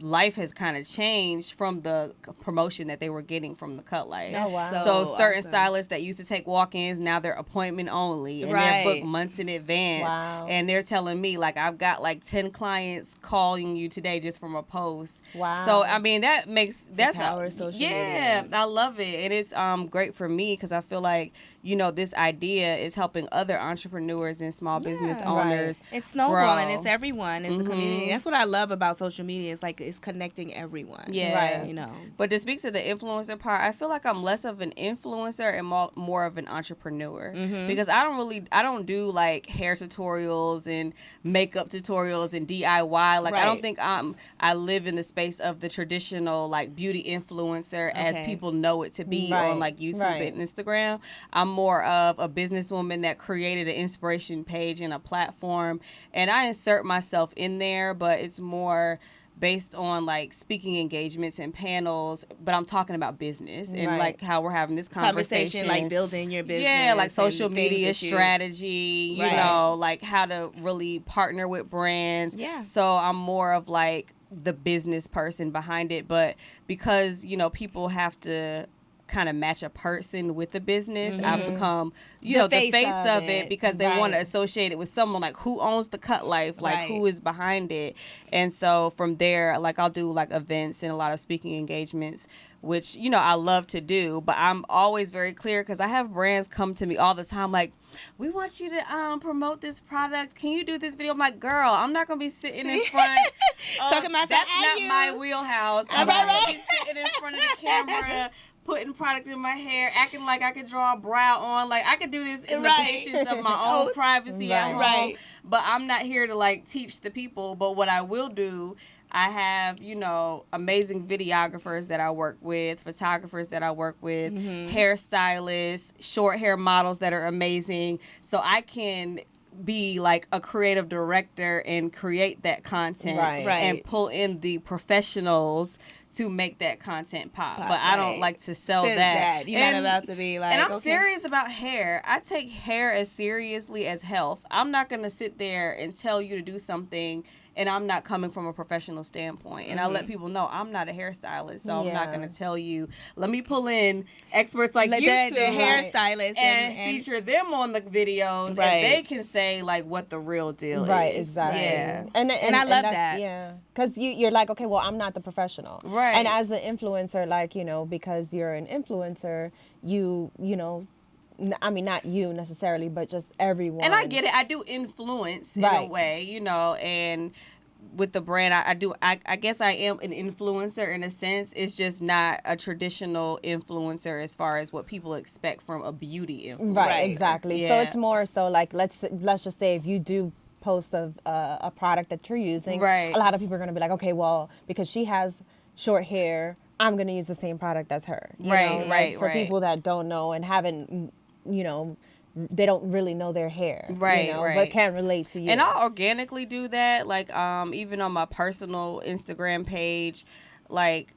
life has kind of changed from the promotion that they were getting from the Cut Life.
That's
So certain
awesome.
stylists that used to take walk-ins, now they're appointment only, and they're booked months in advance.
Wow.
And they're telling me I've got 10 clients calling you today just from a post.
Wow.
So I mean that's
power of social
yeah,
media.
I love it, and it's great for me because I feel like this idea is helping other entrepreneurs and small business owners.
It's snowballing.
grow.
It's everyone. It's the community. That's what I love about social media. It's it's connecting everyone.
Yeah.
Right.
But to speak to the influencer part, I feel like I'm less of an influencer and more of an entrepreneur because I don't do hair tutorials and makeup tutorials and DIY. I don't think I live in the space of the traditional beauty influencer as people know it to be on YouTube and Instagram. I'm more of a businesswoman that created an inspiration page and a platform, and I insert myself in there, but it's more based on speaking engagements and panels, but I'm talking about business and how we're having this conversation,
building your business.
Yeah, social
and
media
things
strategy, you know, how to really partner with brands.
Yeah.
So I'm more of the business person behind it, but because, people have to kind of match a person with the business, I've become the face of it because they want to associate it with someone who owns the Cut Life, who is behind it. And so from there, I'll do events and a lot of speaking engagements, which I love to do, but I'm always very clear because I have brands come to me all the time we want you to promote this product. Can you do this video? I'm like, girl, I'm not gonna be sitting in front
talking about
that's not my wheelhouse. I'm not gonna be sitting in front of the camera putting product in my hair, acting like I could draw a brow on. I could do this in the patience of my own privacy at home. But I'm not here to teach the people. But what I will do, I have, amazing videographers that I work with, photographers that I work with, hairstylists, short hair models that are amazing. So I can be a creative director and create that content and pull in the professionals to make that content pop. But I don't like to sell that.
You're not about to be
and I'm serious about hair. I take hair as seriously as health. I'm not going to sit there and tell you to do something and I'm not coming from a professional standpoint. And I let people know I'm not a hairstylist, so I'm not going to tell you, let me pull in experts like you
the
two
hairstylist
and feature them on the videos, and they can say like what the real deal is.
Right, exactly.
Yeah.
And
I love that.
Yeah, because you're like, okay, well, I'm not the professional.
Right.
And as an influencer, like, you know, because you're an influencer, you know, I mean, not you necessarily, but just everyone.
And I get it. I do influence in a way, you know, and with the brand, I guess I am an influencer in a sense. It's just not a traditional influencer as far as what people expect from a beauty influencer.
Right, exactly.
Yeah.
So it's more so like, let's just say if you do post a product that you're using,
right,
a lot of people are going to be like, okay, well, because she has short hair, I'm going to use the same product as her. You know? Like, for people that don't know and haven't, you know, they don't really know their hair,
right,
you know,
right,
but can relate to you.
And I'll organically do that, like even on my personal Instagram page, like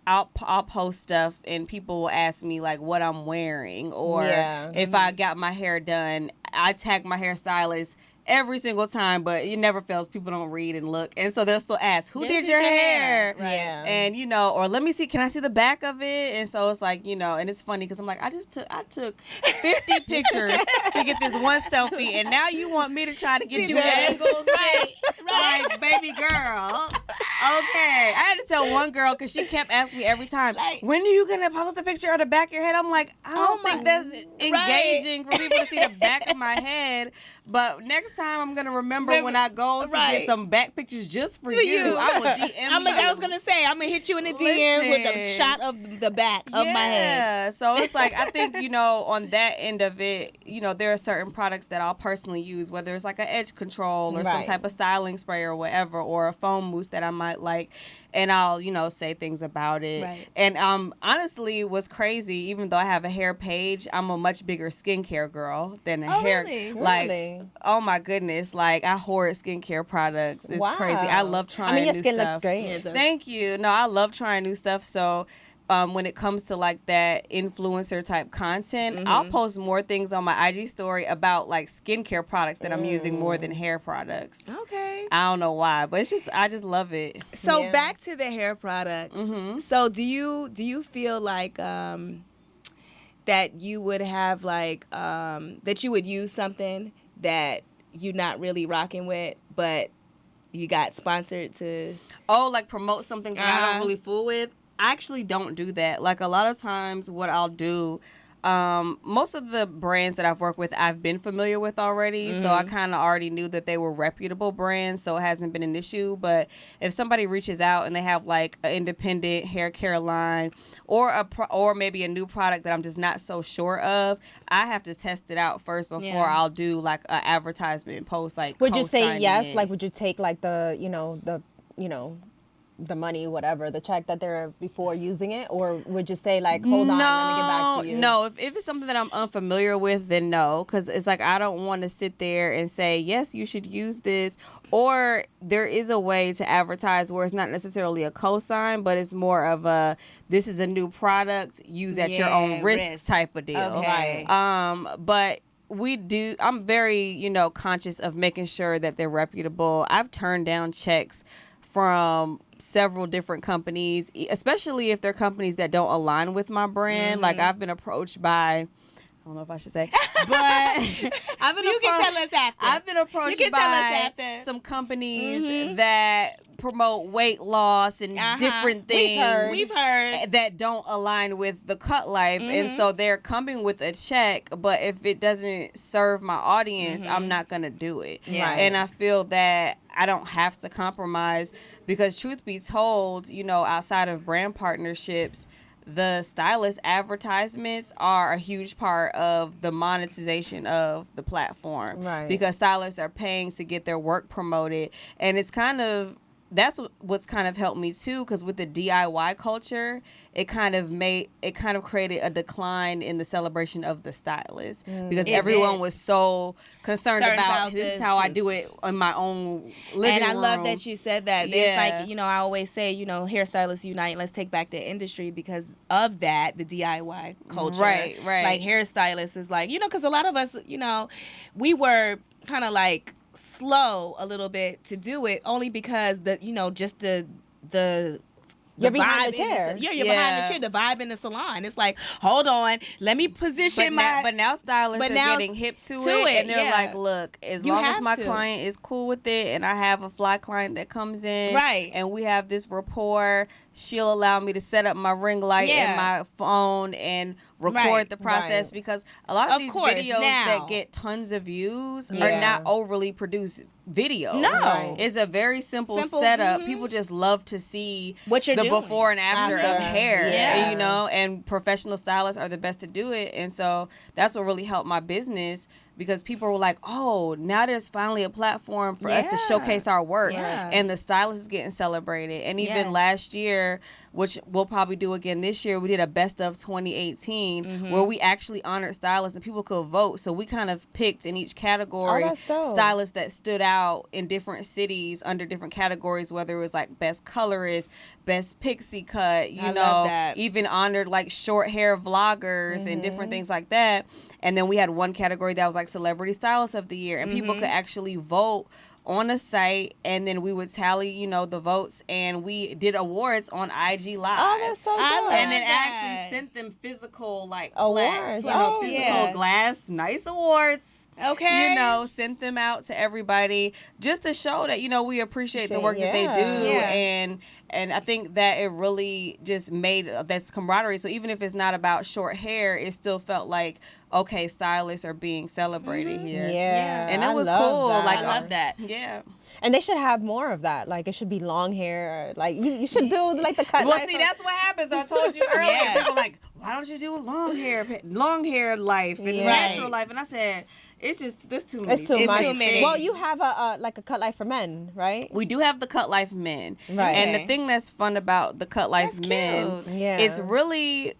I'll post stuff and people will ask me like what I'm wearing, or if I got my hair done, I tag my hairstylist every single time, but it never fails. People don't read and look, and so they'll still ask, "Who did your hair?"
Right. Yeah.
And you know, or let me see, can I see the back of it? And so it's like, you know, and it's funny because I'm like, I took 50 pictures to get this one selfie, and now you want me to try to get you angles, right? Like, baby girl. Okay, I had to tell one girl because she kept asking me every time, like, when are you gonna post a picture of the back of your head? I'm like, I don't think that's engaging for people to see the back of my head. But next time I'm gonna remember when I go to get some back pictures just for you. I will DM you.
I was gonna say, I'm gonna hit you in the DMs with a shot of the back of my head.
Yeah, so it's like, I think, you know, on that end of it, you know, there are certain products that I'll personally use, whether it's like an edge control or some type of styling spray or whatever, or a foam mousse that I might like, and I'll, you know, say things about it.
Right.
And honestly, what's crazy, even though I have a hair page, I'm a much bigger skincare girl than a hair.
Really?
Like,
Really?
oh my goodness, like I hoard skincare products. It's crazy. I love trying new stuff.
Your skin looks great.
Yeah,
Thank you. No, I love trying new stuff. So when it comes to like that influencer type content, I'll post more things on my IG story about like skincare products that I'm using more than hair products.
Okay.
I don't know why, but it's just, I just love it.
So back to the hair products. So do you feel like that you would have like that you would use something that you're not really rocking with, but you got sponsored to?
Oh, like promote something that I don't really fool with? I actually don't do that. Like, a lot of times what I'll do, most of the brands that I've worked with, I've been familiar with already. So I kind of already knew that they were reputable brands. So it hasn't been an issue. But if somebody reaches out and they have like an independent hair care line or maybe a new product that I'm just not so sure of, I have to test it out first before I'll do like an advertisement post. Like,
would you say yes?
it.
Like, would you take like the money, whatever, the check that they're before using it? Or would you say like, hold on, let me get back to you?
No, if it's something that I'm unfamiliar with, then no. Because it's like, I don't want to sit there and say, yes, you should use this. Or there is a way to advertise where it's not necessarily a cosign, but it's more of a, this is a new product, use at your own risk type of deal.
Okay.
But I'm very, conscious of making sure that they're reputable. I've turned down checks from several different companies, especially if they're companies that don't align with my brand. Like, I've been approached by, I don't know if I should say, but I've been
You can tell us after.
I've been approached by some companies that promote weight loss and different things.
We've heard
that don't align with the cut life, and so they're coming with a check, but if it doesn't serve my audience, I'm not gonna do it. And I feel that I don't have to compromise, because truth be told, outside of brand partnerships, the stylist advertisements are a huge part of the monetization of the platform. Right. Because stylists are paying to get their work promoted. And it's that's what's kind of helped me too, because with the DIY culture, it kind of created a decline in the celebration of the stylist, because everyone was so concerned about this is how I do it in my own living room.
And I love that you said that. It's like, I always say, hairstylists unite, let's take back the industry because of that, the DIY culture.
Right.
Like, hairstylists is like, because a lot of us, we were kind of like slow a little bit to do it, only because just the
You're behind the
vibe in
chair.
you're behind the chair. The vibe in the salon. It's like, hold on, let me position
but now stylists are getting hip to it, and they're like, look, as long as my client is cool with it, and I have a fly client that comes in,
right,
and we have this rapport, she'll allow me to set up my ring light and my phone and record the process, because a lot of these videos that get tons of views are not overly produced videos.
No.
It's a very simple setup. People just love to see
what you're doing.
Before and after of hair. And professional stylists are the best to do it. And so that's what really helped my business, because people were like, oh, now there's finally a platform for us to showcase our work. And the stylist is getting celebrated. And even last year, which we'll probably do again this year, we did a best of 2018 where we actually honored stylists and people could vote. So we kind of picked in each category stylists that stood out in different cities under different categories, whether it was like best colorist, best pixie cut, even honored like short hair vloggers and different things like that. And then we had one category that was like celebrity stylist of the year, and people could actually vote on a site, and then we would tally, the votes, and we did awards on IG Live.
Oh, that's so good.
And then actually sent them physical awards, physical glass, nice awards.
Okay.
Sent them out to everybody just to show that, we appreciate the work that they do. And I think that it really just made that's camaraderie. So even if it's not about short hair, it still felt like, okay, stylists are being celebrated here.
Yeah.
And it was cool.
That.
Like,
I love that.
Yeah.
And they should have more of that. Like, it should be long hair. Like, you should do like the cut.
Well, see, that's what happens. I told you earlier. People like, why don't you do long hair life and natural life? And I said, it's just too many.
It's too many. Well, you have a cut life for men, right?
We do have the Cut Life Men.
Right.
And the thing that's fun about the Cut Life Men, it's really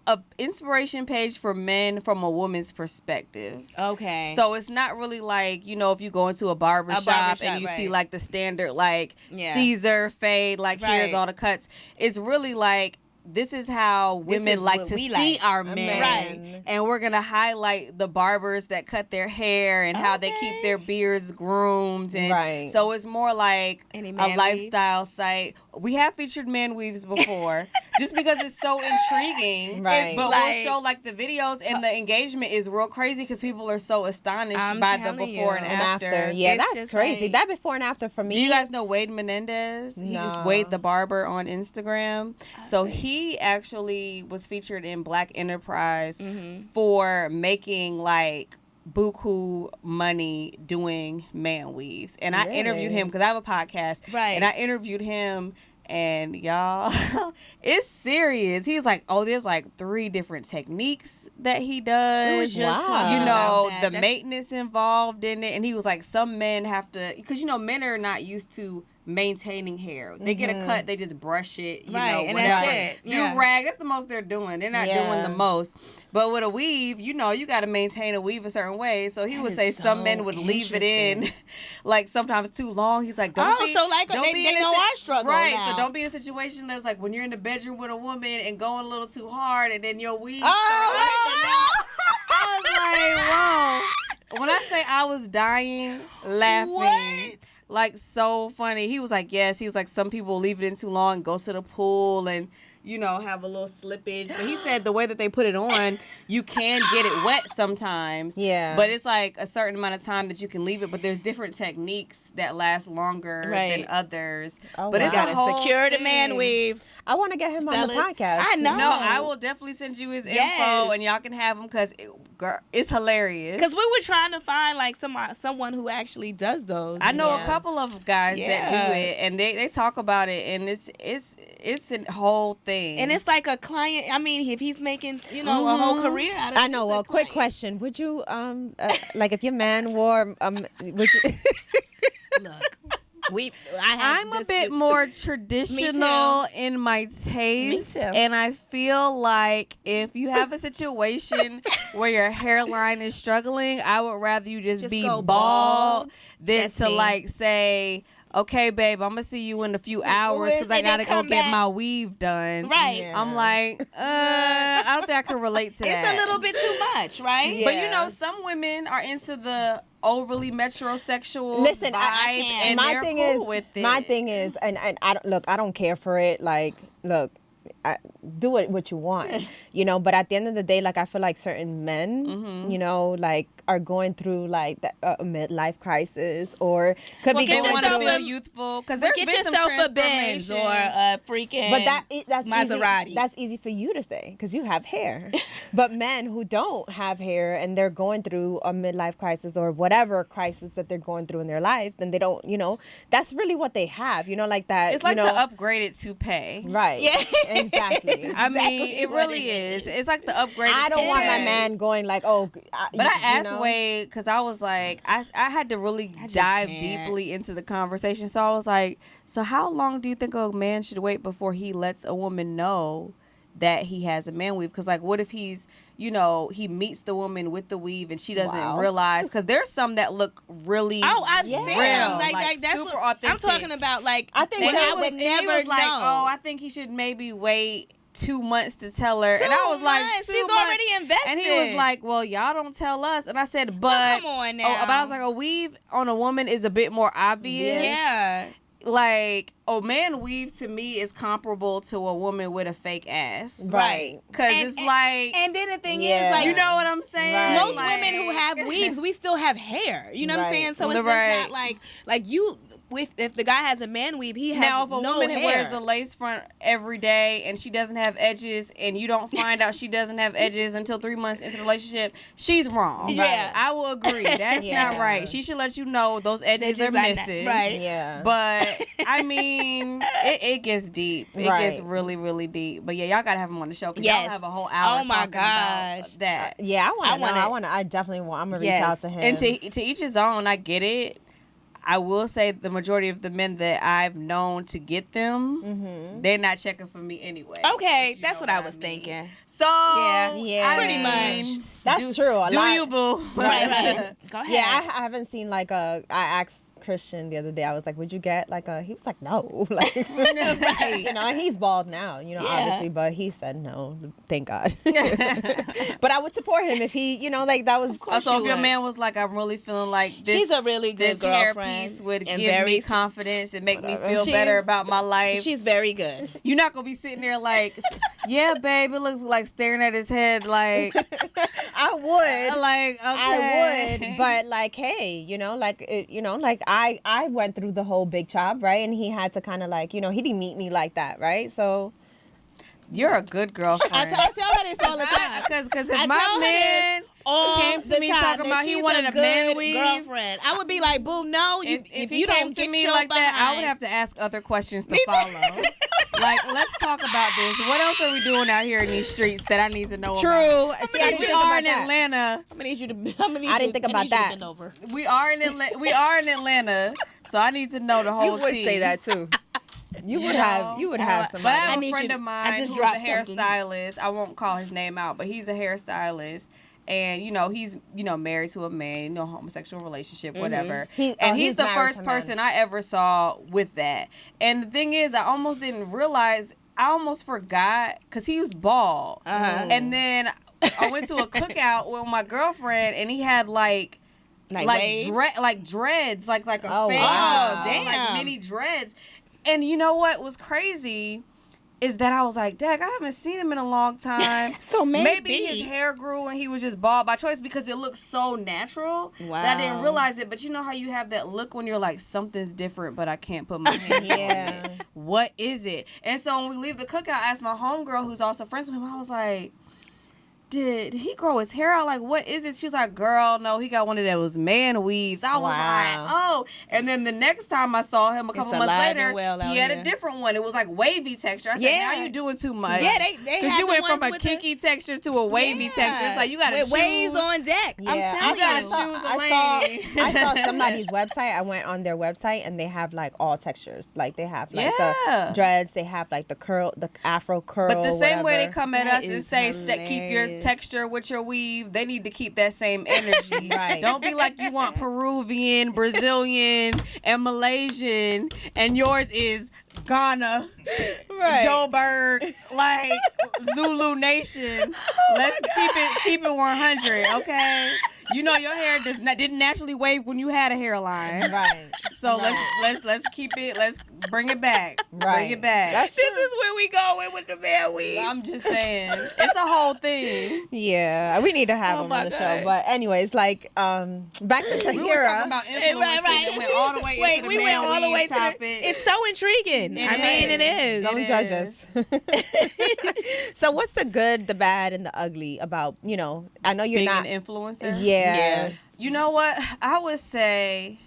a inspiration page for men from a woman's perspective.
Okay.
So it's not really like, if you go into a barber shop and you see like the standard Caesar fade, here's all the cuts. It's really like, this is how women like to see our men.
Right.
And we're going to highlight the barbers that cut their hair and how they keep their beards groomed. And so it's more like a lifestyle site. We have featured man weaves before just because it's so intriguing.
Right.
But we'll show the videos, and the engagement is real crazy because people are so astonished by the before and after.
Yeah, that's crazy. That before and after for me.
Do you guys know Wade Menendez?
No.
He's Wade the Barber on Instagram. So he actually was featured in Black Enterprise for making buku money doing man weaves. And I interviewed him because I have a podcast.
Right.
And I interviewed him, and y'all, it's serious. He's like, there's 3 different techniques that he does.
We were just talking about that.
The maintenance involved in it. And he was like, some men have to, because men are not used to maintaining hair. They get a cut, they just brush it,
and
whatever.
that's it.
Do rag, that's the most they're doing. They're not doing the most. But with a weave, you got to maintain a weave a certain way. So he would say some men would leave it in sometimes too long. He's like, they know our struggle. Right. Now. So don't be in a situation that's when you're in the bedroom with a woman and going a little too hard, and then your weave I was like, whoa. When I say I was dying laughing.
What?
So funny. He was like, yes. He was like, some people leave it in too long, go to the pool and, have a little slippage. But he said the way that they put it on, you can get it wet sometimes.
Yeah.
But it's a certain amount of time that you can leave it. But there's different techniques that last longer than others.
Oh,
but it's
got to secure the man weave.
I want to get him on the podcast.
I know.
No, I will definitely send you his info, and y'all can have him because it's hilarious.
Because we were trying to find someone who actually does those.
I know a couple of guys that do it, and they talk about it, and it's a whole thing.
And it's like a client. I mean, if he's making a whole career out of it.
I know. Well, quick question: would you if your man wore would you?
Look.
I'm a bit more traditional in my taste, and I feel like if you have a situation where your hairline is struggling, I would rather you just be bald than to say, okay, babe, I'm gonna see you in a few hours because I gotta go get my weave done.
Right.
Yeah.
I'm like, I don't think I can relate to that.
It's a little bit too much, right?
Yeah. But some women are into the overly metrosexual
Listen,
vibe, and
my
they're
thing
cool
is,
with it.
my thing is, and I don't care for it. Like, look, do it what you want, but at the end of the day, like, I feel like certain men, like, are going through like a midlife crisis, or could be
they
going
want to
through
feel youthful, because there's
Get
been some
yourself a Benz or
transformation.
a freaking
that's
Maserati.
easy. That's easy for you to say because you have hair. But men who don't have hair and they're going through a midlife crisis or whatever crisis that they're going through in their life, then they don't, that's really what they have, like that.
It's like the upgraded toupee.
Right.
Yeah.
Exactly.
I mean, it really is. It's like the upgraded
I don't want my
toupee.
man going like, oh.
But I asked Wade, because I was like, I had to really dive
can't.
deeply into the conversation. So I was like, so how long do you think a man should wait before he lets a woman know that he has a man weave? Because, like, what if he's, he meets the woman with the weave and she doesn't realize? Because there's some that look really
I've seen
real,
them. Like that's
super
what I'm
authentic.
talking about. Like,
I think
and
when
I
he
would
And he
never
was like,
know.
oh, I think he should maybe wait 2 months to tell her.
2
And I was like,
months?
2
She's
months.
already invested.
And he was like, well, y'all don't tell us. And I said, but
Well, come on now.
but I was like, a weave on a woman is a bit more obvious.
Yeah.
Like, a man weave to me is comparable to a woman with a fake ass.
Right.
Because
And-
it's like,
And then the thing
Yeah.
is, like,
you know what I'm saying?
Right.
most
Like-
women who have weaves, we still have hair. You know what I'm
Right.
saying? So it's
Right.
not like you. If the guy has a man weave, he has
Now, if a
no
woman
hair.
wears a lace front every day and she doesn't have edges, and you don't find out she doesn't have edges until 3 months into the relationship, she's wrong.
Yeah.
I will agree. That's
Yeah.
not right. She should let you know those edges are
just like that.
missing.
Right.
Yeah.
But I mean, it gets deep. It gets
Right.
really, really deep. But yeah, y'all gotta have him on the show because
Yes.
y'all have a whole hour.
Oh my
talking about
gosh.
that.
Yeah, I
wanna-
want to. I definitely want. I'm gonna reach
Yes.
out to him.
And to each his own. I get it. I will say the majority of the men that I've known to get them, they're not checking for me anyway.
Okay,
if you
that's
know
what I
I
was
mean.
thinking.
So
Yeah.
I
Pretty
mean,
much.
That's true. A
do
lot.
you, boo?
Right. Go ahead.
Yeah, I haven't seen like I asked Christian the other day. I was like, "Would you get like a?" He was like, "No," like,
Right.
and he's bald now, obviously, but he said no. Thank God. But I would support him if he, like that was.
So if
you
your
would.
man was like, I'm really feeling like this,
She's a really good
this hair
girlfriend.
piece would
and
give
very
me confidence and make me feel
She's-
better about my life.
She's very good.
You're not gonna be sitting there like, yeah, babe, it looks like staring at his head like,
I would.
like, okay.
I would, but like, hey, like I went through the whole big chop, right? And he had to kind of like, he didn't meet me like that, right? So
You're a good girlfriend.
I tell her this all the time.
Because if
I
my
tell her
man
this all
came to
the
me
time,
talking
that
about he
she's
wanted a man
good
weave,
girlfriend, I would be like, boo, no,
if
you
he
don't
came
get
to me
your
like that, I would
behind-
have to ask other questions to
Me too.
follow. Like, let's talk about this. What else are we doing out here in these streets that I need to know about?
true. See, I didn't
We
think
are
about
in
that.
Atlanta.
I'm gonna need you to.
I didn't think about that.
Bend over.
We are in Atlanta, so I need to know the whole tea.
too. You would
know?
have. You would have
But I
somebody.
have
I
a
need
friend
you
of
to-
mine
I just
who's a
dropped something.
hairstylist. I won't call his name out, but he's a hairstylist. And, he's, married to a man, homosexual relationship, whatever.
He's
He's the
married
first
to men.
person I ever saw with that. And the thing is, I almost didn't realize, I almost forgot, because he was bald.
Uh-huh.
And then I went to a cookout with my girlfriend, and he had like
waves?
dreads, like a
Oh,
fade,
wow.
Damn.
like mini dreads. And you know what was crazy is that I was like, Dag, I haven't seen him in a long time.
So
Maybe his hair grew and he was just bald by choice because it looked so natural that I didn't
Wow.
realize it. But you know how you have that look when you're like, something's different, but I can't put my hands on
Yeah.
it. What is it? And so when we leave the cookout, I asked my homegirl who's also friends with him, I was like, did he grow his hair out? Like, what is it? She was like, girl, no, he got one of those man weaves. I was
Wow.
like, oh. And then the next time I saw him a couple months
alive
later,
and well out
he had
here.
a different one. It was like wavy texture. I said,
Yeah.
now you're doing too much.
Yeah, they
Because
had
you
the
went from
ones
a
with
kinky texture to a wavy texture. It's like, you got to
with waves on deck.
Yeah,
I'm telling
gotta
you.
choose a
I saw somebody's website. I went on their website and they have like all textures. Like they have like
Yeah.
the dreads. They have like the curl, the Afro curl.
But the same way they
whatever.
come at
That
us and
is
say, keep your
hilarious.
texture with your weave, they need to keep that same energy.
Right.
Don't be like you want Peruvian, Brazilian, and Malaysian, and yours is Ghana,
Right.
Joburg, like Zulu Nation. Let's keep it 100, okay? your hair didn't naturally wave when you had a hairline.
Right.
So
Right.
let's keep it. Let's bring it back.
Right.
Bring it back.
That's
This is where we going with the man weaves.
I'm just saying, it's a whole thing.
Yeah, we need to have him
my
on the
God.
show. But anyways, like, back to
We were talking
Tahira.
about influencing and went all the way
Wait,
into the
we
man
went all the
weave
way to
topic.
it's so intriguing.
It
I mean,
is.
it is.
Don't
It
judge
is.
us. So, what's the good, the bad, and the ugly about, I know you're
Being
not.
an influencer.
Yeah.
You know what? I would say,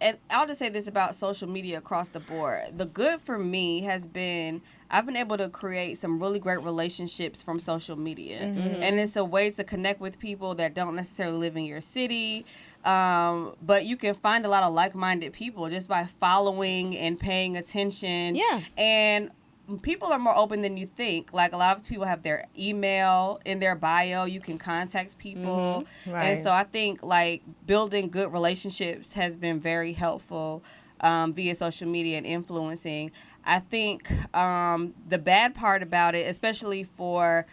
and I'll just say this about social media across the board. The good for me has been I've been able to create some really great relationships from social media. And it's a way to connect with people that don't necessarily live in your city. But you can find a lot of like-minded people just by following and paying attention.
Yeah.
And people are more open than you think. Like, a lot of people have their email in their bio. You can contact people.
Right.
And so I think, like, building good relationships has been very helpful via social media and influencing. I think the bad part about it, especially for,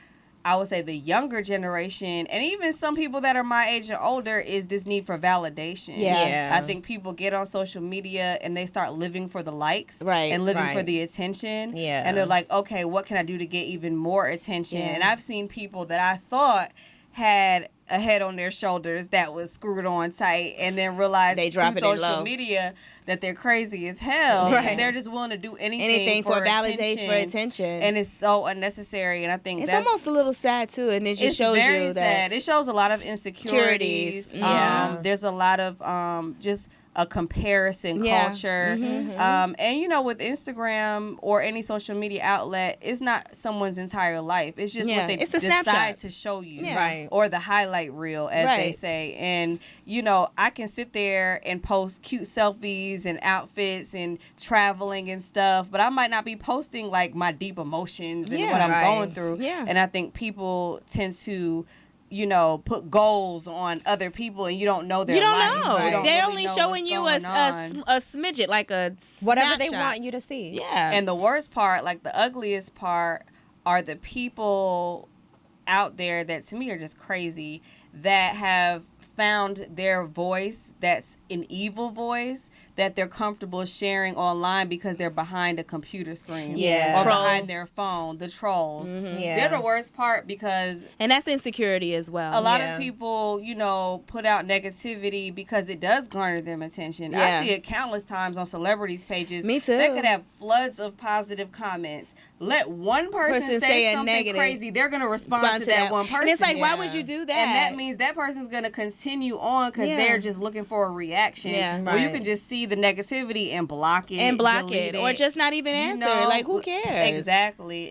I would say, the younger generation, and even some people that are my age and older, is this need for validation.
Yeah.
I think people get on social media and they start living for the likes,
Right.
and living for
Right.
the attention.
Yeah.
And they're like, okay, what can I do to get even more attention?
Yeah.
And I've seen people that I thought had a head on their shoulders that was screwed on tight, and then realized
They drop
through
it in
social
low.
media that they're crazy as hell.
Right.
And they're just willing to do
Anything for validation, for attention.
And it's so unnecessary. And I think
It's
that's
almost a little sad too, and it just
it's
shows
very
you that
sad. It shows a lot of insecurities.
Insecurities, yeah.
There's a lot of just a comparison
Yeah.
culture. And with Instagram or any social media outlet, it's not someone's entire life. It's just
Yeah,
what they
it's a
decide
snapshot.
to show you.
Yeah.
Right.
Or the highlight reel, as they
Right.
say. And I can sit there and post cute selfies and outfits and traveling and stuff, but I might not be posting like my deep emotions and
Yeah.
what I'm
Right.
going through.
Yeah.
And I think people tend to put goals on other people, and you don't know their
you don't
life.
know.
You don't
They're
really
only
know
showing
what's
you
going on.
a smidget, like a
Whatever they
snapshot.
want you to see.
Yeah.
And the worst part, like the ugliest part, are the people out there that to me are just crazy, that have found their voice that's an evil voice that they're comfortable sharing online because they're behind a computer screen.
Yeah.
Or behind
Trolls.
their phone. The trolls.
Yeah.
They're the worst part, because
And that's insecurity as well.
a lot
Yeah.
of people, put out negativity because it does garner them attention.
Yeah.
I see it countless times on celebrities' pages.
Me too.
They could have floods of positive comments. Let one person say
a
something
negative.
crazy, they're going to respond to that one person.
And it's like, why
Yeah.
would you do that?
And that means that person's going to continue on because
Yeah.
they're just looking for a reaction.
Yeah.
Well, you
Right.
can just see the negativity and block it.
and block
delete
it, or just not even answer. Like, who cares?
Exactly.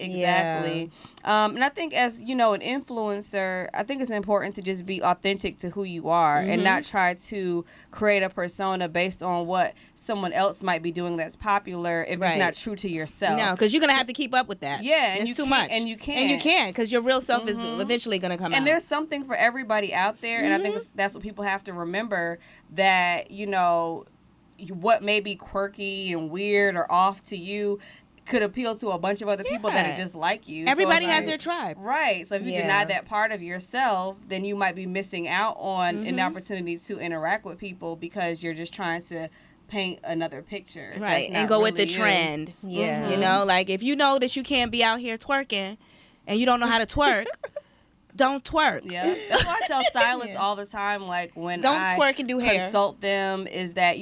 And I think as, an influencer, I think it's important to just be authentic to who you are and not try to create a persona based on what someone else might be doing that's popular if
Right.
it's not true to yourself.
No, because you're gonna have to keep up with that.
Yeah, and
it's
you
too
can't-
much,
and you can't.
and you can't, because your real self is eventually gonna come out.
And there's something for everybody out there, and I think that's what people have to remember, that what may be quirky and weird or off to you could appeal to a bunch of other people that
Yeah.
are just like you.
Everybody
So
has
it's
their
like-
tribe.
Right. So if you
Yeah.
deny that part of yourself, then you might be missing out on an opportunity to interact with people because you're just trying to paint another picture.
Right,
that's
and
not
go with the
really you.
trend.
Yeah.
You know, like if you know that you can't be out here twerking, and you don't know how to twerk, don't twerk.
Yeah, that's why I tell stylists all the time, like when
Don't
I
twerk and do hair.
consult them, is that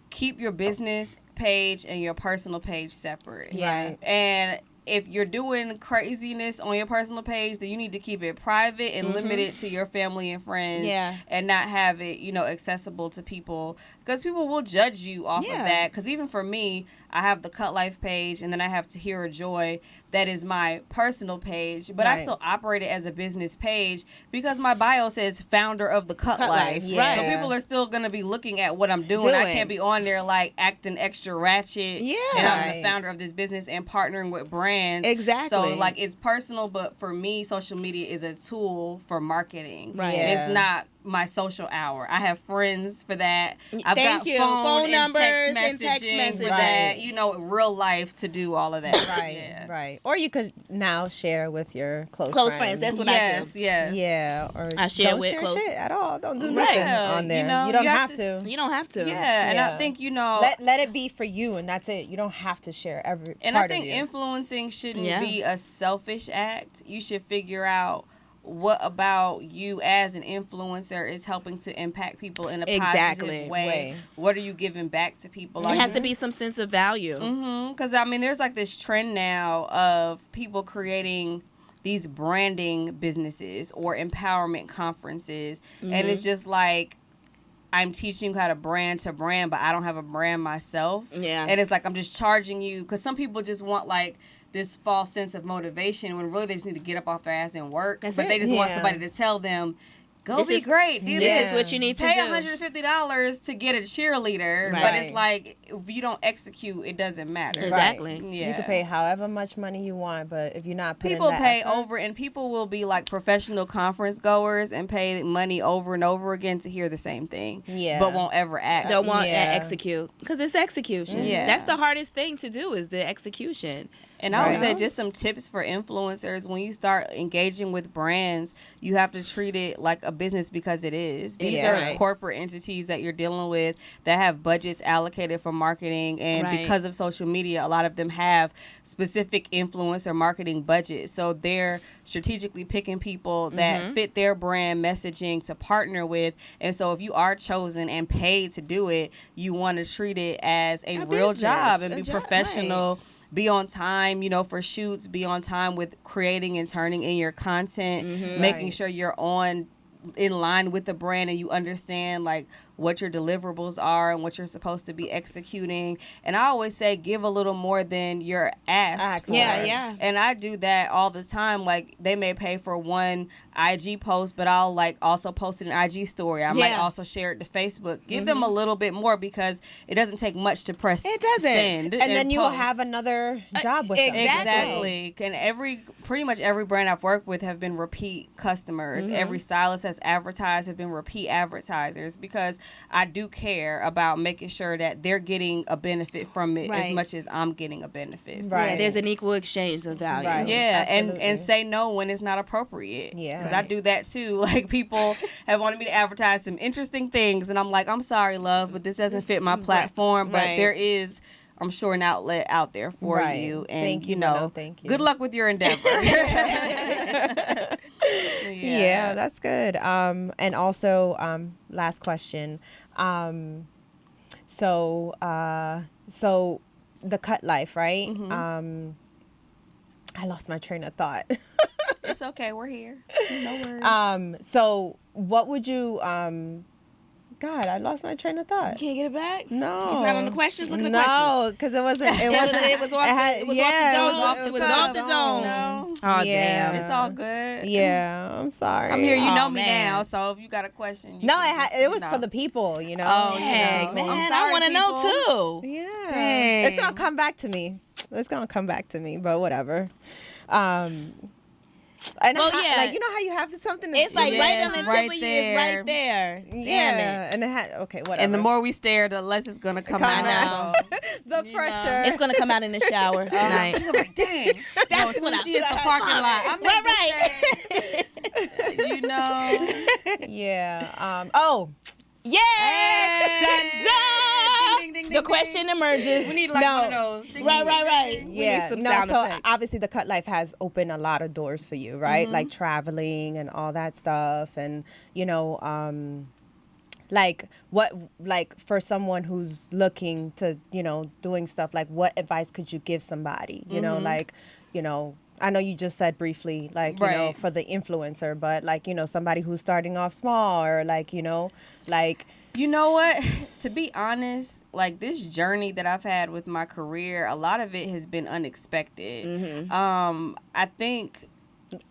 keep your business page and your personal page separate.
Yeah.
And if you're doing craziness on your personal page, then you need to keep it private and limit it to your family and friends.
Yeah.
And not have it, accessible to people, because people will judge you off
Yeah.
of that. Because even for me, I have the Cut Life page, and then I have Tahira Joy. That is my personal page, but I
Right.
still operate it as a business page because my bio says founder of the Cut
Cut
Life.
Life,
yeah.
So people are still going to be looking at what I'm doing. I
Doing.
can't be on there like acting extra ratchet.
Yeah.
And I'm the
Right.
founder of this business and partnering with brands.
Exactly.
So like it's personal, but for me, social media is a tool for marketing.
Right.
And
Yeah.
it's not my social hour. I have friends for that. I've
Thank
got
you.
phone
Phone numbers and
and
text
messaging for
messaging.
that. You know, real life to do all of that.
Right,
Yeah.
right. Or you could now share with your close
friends. That's what
Yes,
I do.
yes.
Yeah, or
I share
don't
with
share
close-
shit at all. Don't do
Right.
nothing
Yeah,
on there.
you know,
you don't
you have
have to.
You don't have to.
Yeah, and
Yeah.
I think, you know,
Let it be for you, and that's it. You don't have to share every
and
part
I think
of you.
influencing shouldn't
Yeah.
be a selfish act. You should figure out what about you as an influencer is helping to impact people in a
Exactly.
positive way. What are you giving back to people?
It has to be some sense of value.
Because, I mean, there's like this trend now of people creating these branding businesses or empowerment conferences. And it's just like, I'm teaching you how to brand, but I don't have a brand myself.
Yeah.
And it's like, I'm just charging you. Because some people just want like this false sense of motivation when really they just need to get up off their ass and work.
That's
but
it.
they just want
Yeah.
somebody to tell them, go
This
be
is-
great. Do
This
this.
is what you need to
Pay
do.
$150 to get a cheerleader.
Right.
But it's like, if you don't execute, it doesn't matter.
Exactly.
Right.
Yeah.
You can pay however much money you want, but if you're not putting
People
that
pay
effort,
over, and people will be like professional conference goers and pay money over and over again to hear the same thing.
Yeah.
But won't ever act.
Don't want
Yeah.
to execute because it's execution.
Yeah.
That's the hardest thing to do is the execution.
And I would
Right.
say just some tips for influencers. When you start engaging with brands, you have to treat it like a business because it is. These
Yeah.
are
Right.
corporate entities that you're dealing with that have budgets allocated for marketing. And
Right.
because of social media, a lot of them have specific influencer marketing budgets. So they're strategically picking people that fit their brand messaging to partner with. And so if you are chosen and paid to do it, you want to treat it as a real
business,
job and
a
be
job,
professional. Be on time, you know, for shoots. Be on time with creating and turning in your content, making
Right.
sure you're on in line with the brand and you understand like what your deliverables are and what you're supposed to be executing. And I always say give a little more than you're asked for.
Yeah, yeah.
And I do that all the time. Like they may pay for one IG post, but I'll like also post it in IG story. I might
Yeah.
also share it to Facebook. Give them a little bit more because it doesn't take much to press
It doesn't.
send.
and then you will
post.
have another job with them.
Exactly. And pretty much every brand I've worked with have been repeat customers. Every stylist that's advertised have been repeat advertisers because I do care about making sure that they're getting a benefit from it as
Right.
much as I'm getting a benefit.
Right.
Yeah, there's an equal exchange of value.
Right.
Yeah,
Absolutely.
and say no when it's not appropriate.
Yeah.
Because I do that too. Like people have wanted me to advertise some interesting things, and I'm like, I'm sorry, love, but this doesn't fit my platform. But
Right.
there is, I'm sure, an outlet out there for
Right.
you. And
Thank you,
you know,
Willow. Thank you.
good luck with your endeavor.
Yeah, that's good. And also, last question. So the cut life, right? I lost my train of thought.
It's okay. We're here. No worries.
So what would you, God, I lost my train of thought.
Can't get it back?
No,
It's not on the questions? Look at the questions.
No, because it wasn't. It wasn't.
It was off
had-
it was
yeah,
off the dome. It was off the dome.
No,
Oh,
Yeah.
damn.
it's all good.
Yeah, I'm sorry.
I'm here. You
Oh,
know me
man.
now, so if you got a question, you
No,
can just,
it was
you
for
know.
the people, you know.
Oh,
you
Heck,
know.
man,
I'm
I
sorry,
want to know too.
Yeah.
Dang.
It's gonna come back to me. It's gonna come back to me, but whatever. And
Well,
yeah,
yeah.
like you know how you have something. To,
It's like
Yes,
right on the tip
right
of you.
there.
It's right there. Damn
yeah,
it.
and it had okay, whatever.
And the more we stare, the less it's gonna come
Come
out.
out.
the
you
pressure.
It's going to come out in the shower tonight.
I'm like, dang,
That's
no,
what I
she is the parking lot. I meant
Right,
to say, you know.
yeah. Oh,
Yeah.
Hey.
Dun, dun.
Ding, ding, ding,
The
ding,
question
ding.
emerges.
We need like
No.
one of those. Ding,
Right,
ding,
right,
ding,
right.
ding.
yeah.
some
No,
sound
so
effects.
obviously the cut life has opened a lot of doors for you, right? Like traveling and all that stuff, and you know, like what, like for someone who's looking to, you know, doing stuff, like what advice could you give somebody? You know, like, you know. I know you just said briefly, like, you know,
Right.
for the influencer, but like, you know, somebody who's starting off small or like, you know, like,
You know what? To be honest, like this journey that I've had with my career, a lot of it has been unexpected. I think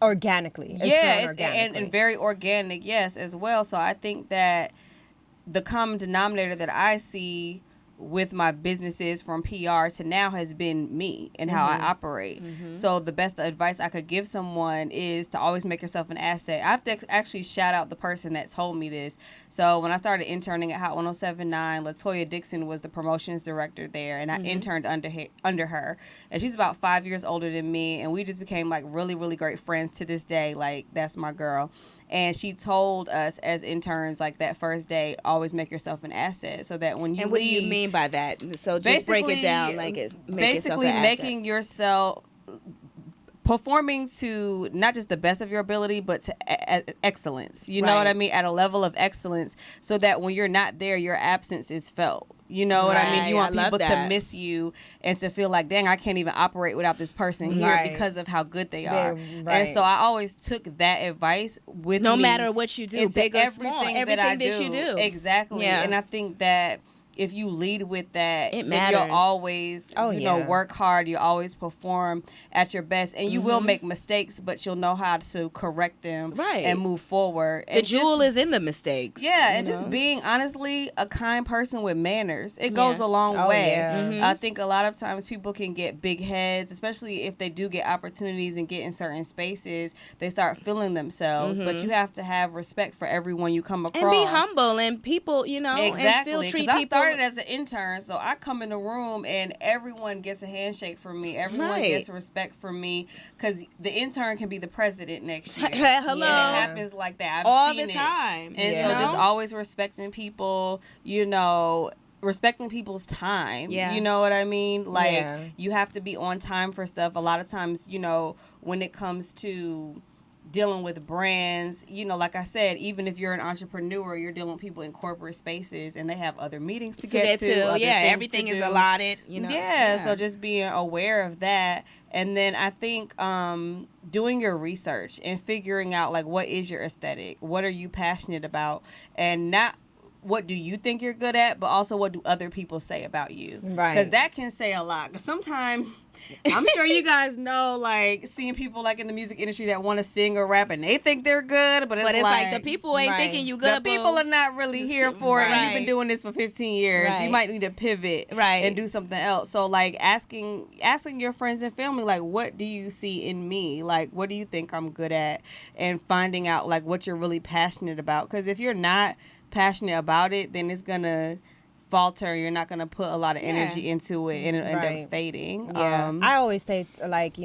organically. It's
yeah,
grown
it's,
organically.
and very organic, yes, as well. So I think that the common denominator that I see with my businesses from PR to now has been me and how I operate. So the best advice I could give someone is to always make yourself an asset. I have to actually shout out the person that told me this. So when I started interning at Hot 1079, LaToya Dixon was the promotions director there, and I interned under her. And she's about 5 years older than me, and we just became like really, really great friends to this day. Like, that's my girl. And she told us as interns, like, that first day, always make yourself an asset, so that when you
And what
leave,
do you mean by that? So just break it down, like make yourself an asset.
making yourself, performing to not just the best of your ability, but to excellence. You know what I mean? At a level of excellence, so that when you're not there, your absence is felt. You know what I mean? You want people to miss you and to feel like, dang, I can't even operate without this person here because of how good they are. And so I always took that advice with me.
No matter what you do, big or small, everything that you do.
Exactly. Yeah. And I think that if you lead with that,
it matters.
You'll always, work hard. You always perform at your best, and you will make mistakes, but you'll know how to correct them and move forward.
The jewel is in the mistakes.
Yeah, and just being honestly a kind person with manners. It goes a long way. Yeah. I think a lot of times people can get big heads, especially if they do get opportunities and get in certain spaces. They start feeling themselves, but you have to have respect for everyone you come across.
And be humble, and people, and still treat people.
I started as an intern, so I come in the room and everyone gets a handshake from me. Everyone gets respect from me, because the intern can be the president next year.
Hello.
And it happens like that. I've
all
seen
the time.
And so just always respecting people, respecting people's time.
Yeah.
You know what I mean? Like, you have to be on time for stuff. A lot of times, when it comes to dealing with brands, like I said, even if you're an entrepreneur, you're dealing with people in corporate spaces, and they have other meetings to get to.
Everything is allotted.
So just being aware of that. And then I think doing your research and figuring out, like, what is your aesthetic? What are you passionate about? And not what do you think you're good at, but also what do other people say about you? Right. Because that can say a lot. 'Cause sometimes, I'm sure you guys know, like, seeing people, like, in the music industry that want to sing or rap and they think they're good, but it's like
the people ain't thinking you good.
The people are not really here for it. You've been doing this for 15 years. You might need to pivot and do something else. So, like, asking your friends and family, like, what do you see in me? Like, what do you think I'm good at? And finding out, like, what you're really passionate about. Because if you're not passionate about it, then it's gonna falter. You're not gonna put a lot of energy into it, and it'll end up fading.
I always say, like,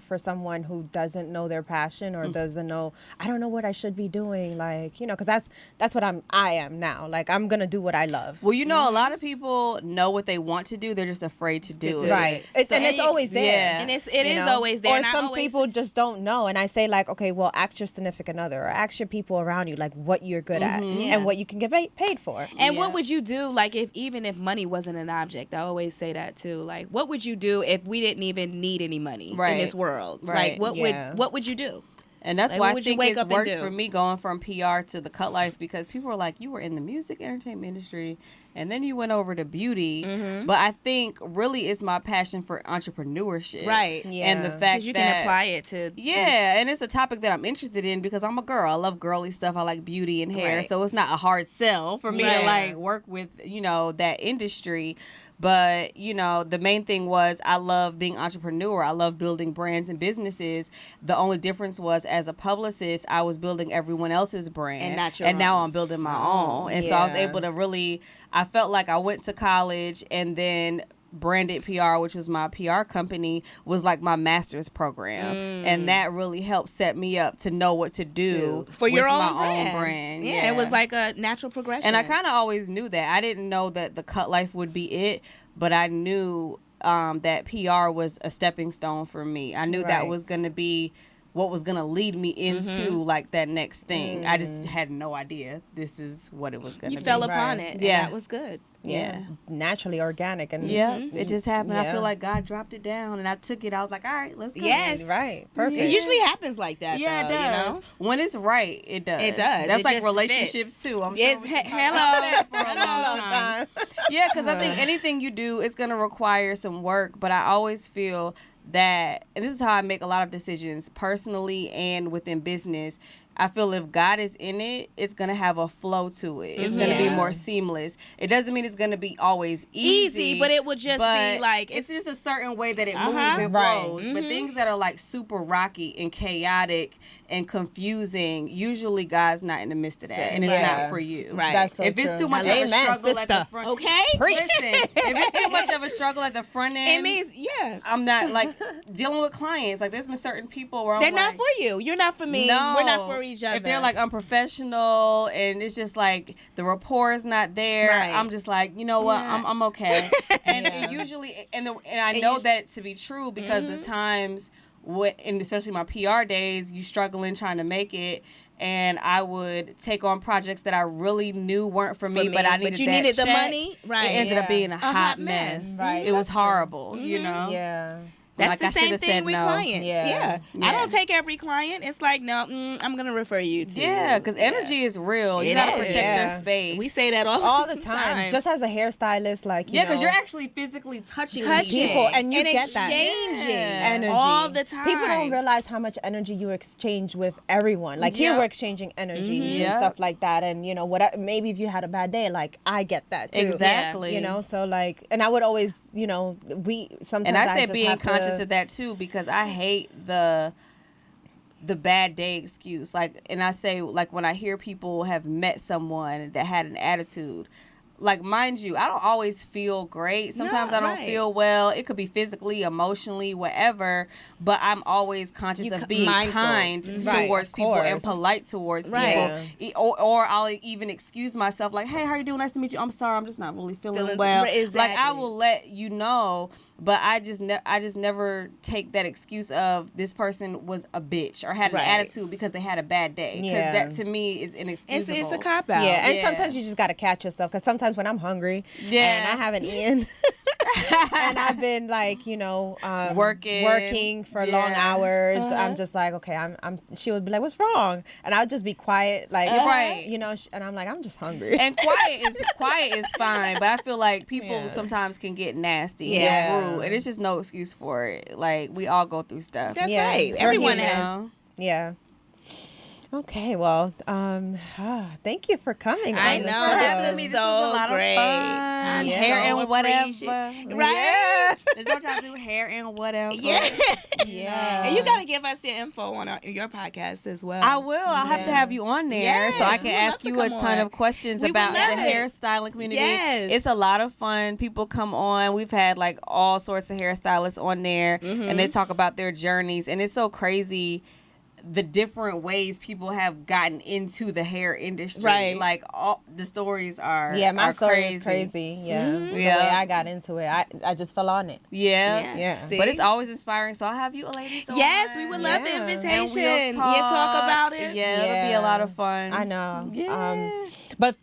for someone who doesn't know their passion or doesn't know, I don't know what I should be doing, like, because that's what I am now. Like, I'm gonna do what I love.
Well, a lot of people know what they want to do. They're just afraid to do it.
Right. And it's always there.
Yeah. And it is always there.
Or some people just don't know. And I say, like, okay, well, ask your significant other or ask your people around you, like, what you're good at and what you can get paid for.
And what would you do, like, even if money wasn't an object? I always say that too. Like, what would you do if we didn't even need any money in this world? Like, what would you do?
And that's why I think it's worked for me going from PR to the cut life, because people are like, you were in the music entertainment industry and then you went over to beauty. But I think really it's my passion for entrepreneurship.
Right.
Yeah.
And the fact
you
that
can apply it to.
Yeah. And it's a topic that I'm interested in because I'm a girl. I love girly stuff. I like beauty and hair.
Right.
So it's not a hard sell for me to, like, work with, that industry. But, the main thing was I love being entrepreneur. I love building brands and businesses. The only difference was, as a publicist, I was building everyone else's brand.
And not your own.
Now I'm building my own. And so I was able to really, I felt like I went to college, and then Branded PR, which was my PR company, was like my master's program. And that really helped set me up to know what to do
for your own
brand.
Yeah, it was like a natural progression.
And I kind of always knew that. I didn't know that the cut life would be it, but I knew that PR was a stepping stone for me. I knew that was going to be what was going to lead me into like that next thing. I just had no idea this is what it was going to be.
You fell upon it. And that was good.
Yeah. Naturally organic. And
it just happened. I feel like God dropped it down and I took it. I was like, all right, let's go.
Yes.
Right. Perfect.
It usually happens like that.
Yeah,
though,
it does. When it's right, it does.
It does.
That's
it
like
just
relationships
fits.
too. I'm
Yes.
sure
Hello.
for a long time. Yeah, because I think anything you do is going to require some work, but I always feel that, and this is how I make a lot of decisions personally and within business, I feel if God is in it, it's going to have a flow to it. It's going to be more seamless. It doesn't mean it's going to be always easy.
But it would just be like...
It's just a certain way that it moves and flows. But things that are like super rocky and chaotic and confusing, usually God's not in the midst of that. And it's not for you.
Right.
That's so
if it's
true.
too much of a struggle at the front...
Okay?
Listen, if it's too much of a struggle at the front end...
It means,
I'm not, like, dealing with clients. Like, there's been certain people where I'm
they're
like...
not for you. You're not for me.
No.
We're not for each other.
If they're like unprofessional and it's just like the rapport is not there, I'm just like, you know what, I'm okay. And it usually, and I know that to be true because the times, and especially my PR days, you struggling trying to make it. And I would take on projects that I really knew weren't for me, but I needed
you
that
needed
check.
the money, right?
It ended up being a hot mess.
Right.
It was horrible, you know?
Yeah.
That's
like,
the
I
same
should've
thing
said
with
no.
clients.
Yeah.
I don't take every client. It's like, no, I'm going to refer you to.
Yeah, because energy is real. You got to protect your space.
We say that
all the time. Just as a hairstylist, like, you know.
because you're actually physically touching
people. And you get that.
Exchanging
energy.
all the time.
People don't realize how much energy you exchange with everyone. Like, here we're exchanging energies and stuff like that. And, you know, whatever, maybe if you had a bad day, like, I get that too.
Exactly.
You know, so like, and I would always, you know, sometimes
and I say
just
being
have
conscious of that too, because I hate the bad day excuse. Like, and I say, like, when I hear people have met someone that had an attitude, like, mind you, I don't always feel great. Sometimes I don't feel well. It could be physically, emotionally, whatever. But I'm always conscious of being kind towards people and polite towards people. Or I'll even excuse myself, like, hey, how you doing? Nice to meet you. I'm sorry, I'm just not really feeling well.
Exactly.
Like, I will let you know. But I just never take that excuse of this person was a bitch or had an attitude because they had a bad day. Because that to me is inexcusable.
It's a cop out.
Yeah, and sometimes you just got to catch yourself, because sometimes when I'm hungry and I haven't eaten and I've been like, you know, working for long hours, I'm just like, okay, she would be like, what's wrong? And I'll just be quiet, like, you know, and I'm like, I'm just hungry.
And quiet is fine, but I feel like people sometimes can get nasty and rude, and it's just no excuse for it. Like, we all go through stuff.
That's right. Everyone has.
Yeah. Okay, well, thank you for coming.
I know, this is so great.
Fun. Hair and whatever.
Right?
There's no time to do hair and whatever.
Yeah.
And you got to give us your info on your podcast as well.
I will. I'll have to have you on there so I can ask you a ton of questions about the hairstyling community.
Yes.
It's a lot of fun. People come on. We've had like all sorts of hairstylists on there, and they talk about their journeys, and it's so crazy the different ways people have gotten into the hair industry. Right. Like, all the stories are
my story
crazy.
Is crazy. Yeah. The way I got into it, I just fell on it.
Yeah. But it's always inspiring. So I'll have you ladies on.
Yes, we would love the invitation.
And
we'll talk about it.
Yeah, it'll be a lot of fun.
I know.
Yeah.
But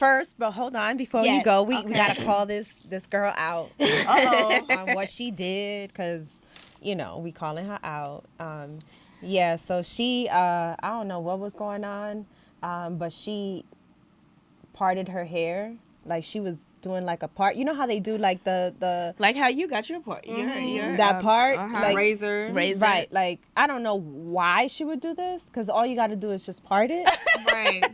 hold on, before you go, we gotta call this girl out on what she did, because, you know, we calling her out. Yeah, so she, I don't know what was going on, but she parted her hair. Like, she was doing like a part. You know how they do like the
like how you got your part, your
that part, like,
razor.
Right? Like, I don't know why she would do this, because all you got to do is just part it.
Right.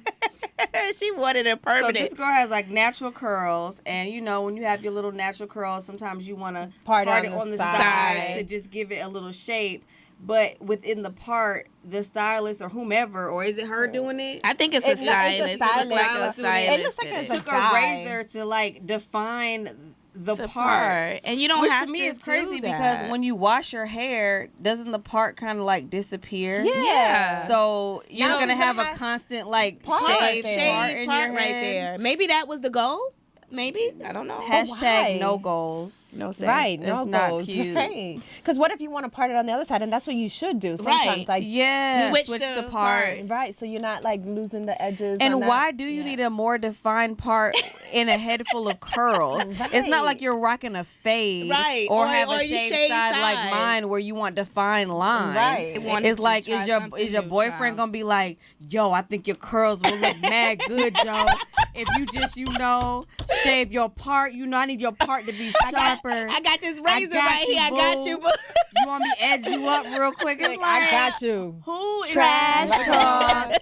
She wanted it permanent.
So this girl has like natural curls, and you know, when you have your little natural curls, sometimes you want to
part
it
on
on the
side
to just give it a little shape. But within the part, the stylist or whomever, or is it her doing it?
I think it's a stylist.
It looks like
a
stylist. It looks like it's
took a razor to like define the part.
And you don't
Which
have
to me is crazy,
that.
because when you wash your hair, doesn't the part kind of like disappear?
Yeah.
So you're gonna have a constant like shade part in your
right
head.
there. Maybe that was the goal. Maybe, I don't know.
Hashtag no goals.
No say.
Right,
That's
no
not
goals.
cute.
Right. Because what if you want to part it on the other side, and that's what you should do sometimes. Like,
switch the parts.
Right, so you're not like losing the edges.
And why do you need a more defined part in a head full of curls?
Right.
It's not like you're rocking a fade,
right?
Or have a shaved side like mine where you want defined lines.
Right.
It's like, is your boyfriend gonna be like, yo, I think your curls will look mad good, Joe, if you just, you know, shave your part. You know, I need your part to be sharper.
I got this razor right here. I got you, boo.
You want me to edge you up real quick? It's like,
I got you.
Who is
Trash talk.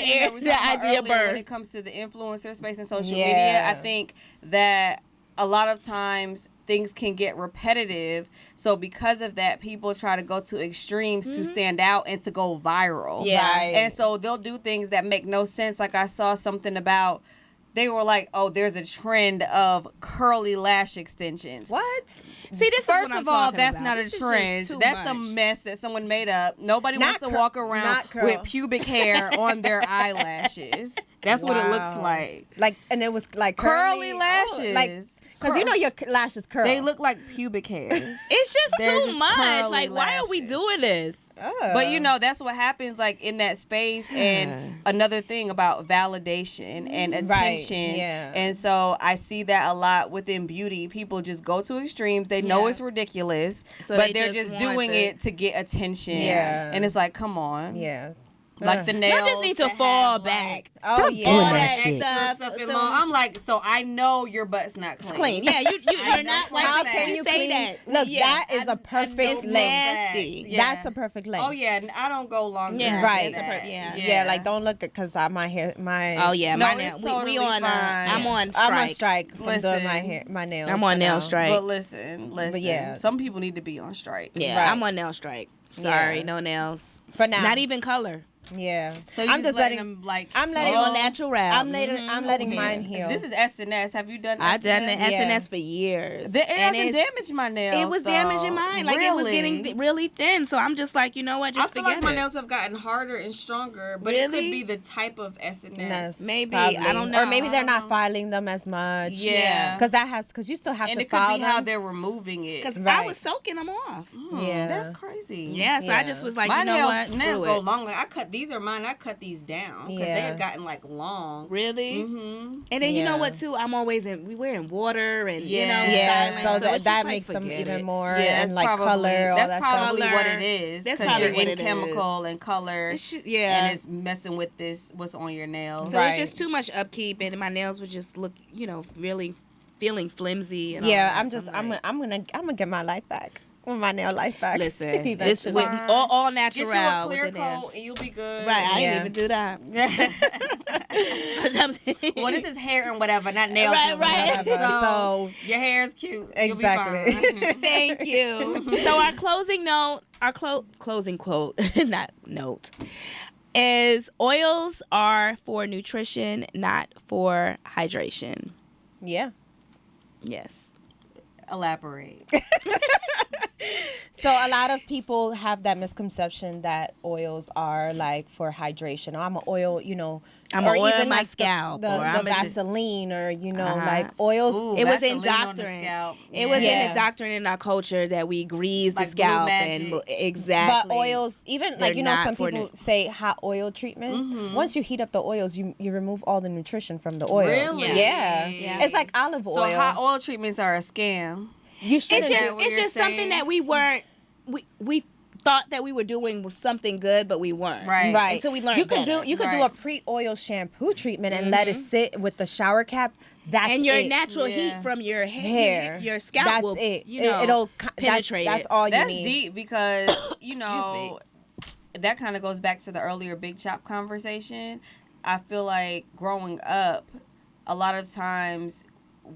thing that we
the
talked about
idea
earlier when
birth.
it comes to the influencer space and social
Yeah.
media. I think that a lot of times things can get repetitive. So because of that, people try to go to extremes to stand out and to go viral.
Yeah.
Right.
And so they'll do things that make no sense. Like I saw something about, they were like, oh, there's a trend of curly lash extensions.
What?
See, this is
First
what I'm
of all,
talking
that's
about.
not a
This is
trend.
just too
That's
much.
some mess that someone made up. Nobody
Not
wants to walk around
not curl.
with pubic hair on their eyelashes. That's what it looks
Wow.
like.
Like, and it was like
Curly
curly
lashes.
like, because you know your lashes curl.
They look like pubic hairs.
It's just
They're
too
just
much.
curly
Like, why are we
lashes.
doing this?
But you know, that's what happens like in that space. And another thing about validation and attention.
yeah.
And so I see that a lot within beauty. People just go to extremes. They know
Yeah.
it's ridiculous,
So
but
they
they're
just
just
want
doing
the-
it to get attention.
Yeah.
And it's like, come on.
Yeah.
Like the nails.
Y'all just need to
that
fall
have,
back.
Like,
Oh,
Stop
yeah.
doing
All
that
that
extra
stuff.
stuff and
So-
long. I'm like, so I know your butt's not clean.
It's clean. Yeah, you're not like
How
that.
can you
say
clean?
that?
Look,
Yeah.
that is a perfect
It's
length.
nasty.
Yeah.
That's a perfect length.
Oh yeah, I don't go longer.
Yeah,
than
Right.
that.
Yeah, like don't look at because my hair, my.
Oh yeah,
No,
my
it's
nail.
totally
we on.
fine.
I'm on strike.
I'm on strike from doing
Listen.
my hair, my nails.
I'm on
for
nail
now.
strike.
But listen.
yeah.
Some people need to be on strike.
Yeah,
Right.
I'm on nail strike. Sorry,
Yeah.
no nails.
For now.
Not even color.
Yeah.
So you
I'm just letting.
them like.
I'm letting.
All natural.
I'm letting
Mhm.
mine heal.
This is SNS. Have you done?
I done the
SNS?
SNS for years.
It
and
hasn't damaged my nails.
it was
though.
damaging mine. Like it was
Really?
getting really thin. So I'm just like, you know what? Just
I feel
forget
like my
it.
nails have gotten harder and stronger, but it could
Really?
be the type of SNS.
Yes,
Maybe.
probably.
I don't know.
Or maybe they're
I don't
not
know.
filing them as much.
Yeah.
Because you still have
And
to
it could
file
be
them.
how they're removing it.
Because I
Right.
was soaking them off.
Yeah.
That's crazy.
Yeah, so I
Yeah.
just was like,
My
you know
nails,
what?
nails
Screw
go
it.
long. Like I cut these are mine. I cut these down because they
Yeah.
had gotten like long.
Really?
Mm-hmm.
And then you know
Yeah.
what too? I'm always we're in water and you know
Yeah.
styling.
So
it's just
that
like,
makes them
forget
even
it.
more
Yeah,
and
it's
like
probably,
color, all
that's
that stuff.
probably what
Color.
it is.
That's
'cause
probably
you're
what
in
it
chemical
is.
and color.
Yeah.
And it's messing with what's on your nails.
So
Right.
it's just too much upkeep, and my nails would just look, really feeling flimsy. And all
Yeah,
that.
I'm
So
just
like,
I'm gonna get my life back. My nail life back.
listen. This
Eventually.
with all
Get
natural
you a clear
with the nails.
coat and you'll be good.
Right, I
Yeah.
didn't even do that. 'Cause I'm-
Well, this is hair and whatever, not nails.
Right,
and
right.
whatever.
So
Your hair is cute.
Exactly.
You'll be fine.
Thank you. So our closing note, our closing quote, not note, is oils are for nutrition, not for hydration.
yeah.
Yes.
Elaborate.
So a lot of people have that misconception that oils are like for hydration. I'm an oil,
I'm
or
gonna oil
even
my
like
scalp,
the
or I'm
the
a-
Vaseline, or
Uh-huh.
like oils.
Ooh,
It was
Vaseline on the
indoctrined.
scalp.
It was
Yeah.
in the doctrine in our culture that we grease the
Like Blue
scalp
Magic.
and exactly.
But oils, even
They're
like
not
some
for
people
nu-
say hot oil treatments.
Mm-hmm.
Once you heat up the oils, you remove all the nutrition from the oils.
Really?
Yeah.
Yeah.
It's like olive
So
oil.
hot oil treatments are a scam.
You should.
It's
that
just
what
it's
you're
just something
saying?
that we weren't we thought that we were doing something good, but we weren't.
Right.
Right.
Until we learned
You could
better.
do a
Right.
pre-oil shampoo treatment and let it sit with the shower cap. That's
And your
it.
natural
Yeah.
heat from your
hair.
your scalp
That's
will
it.
it'll
That's,
penetrate
that's
it.
all you
That's
need.
deep because
me.
that kind of goes back to the earlier big chop conversation. I feel like growing up, a lot of times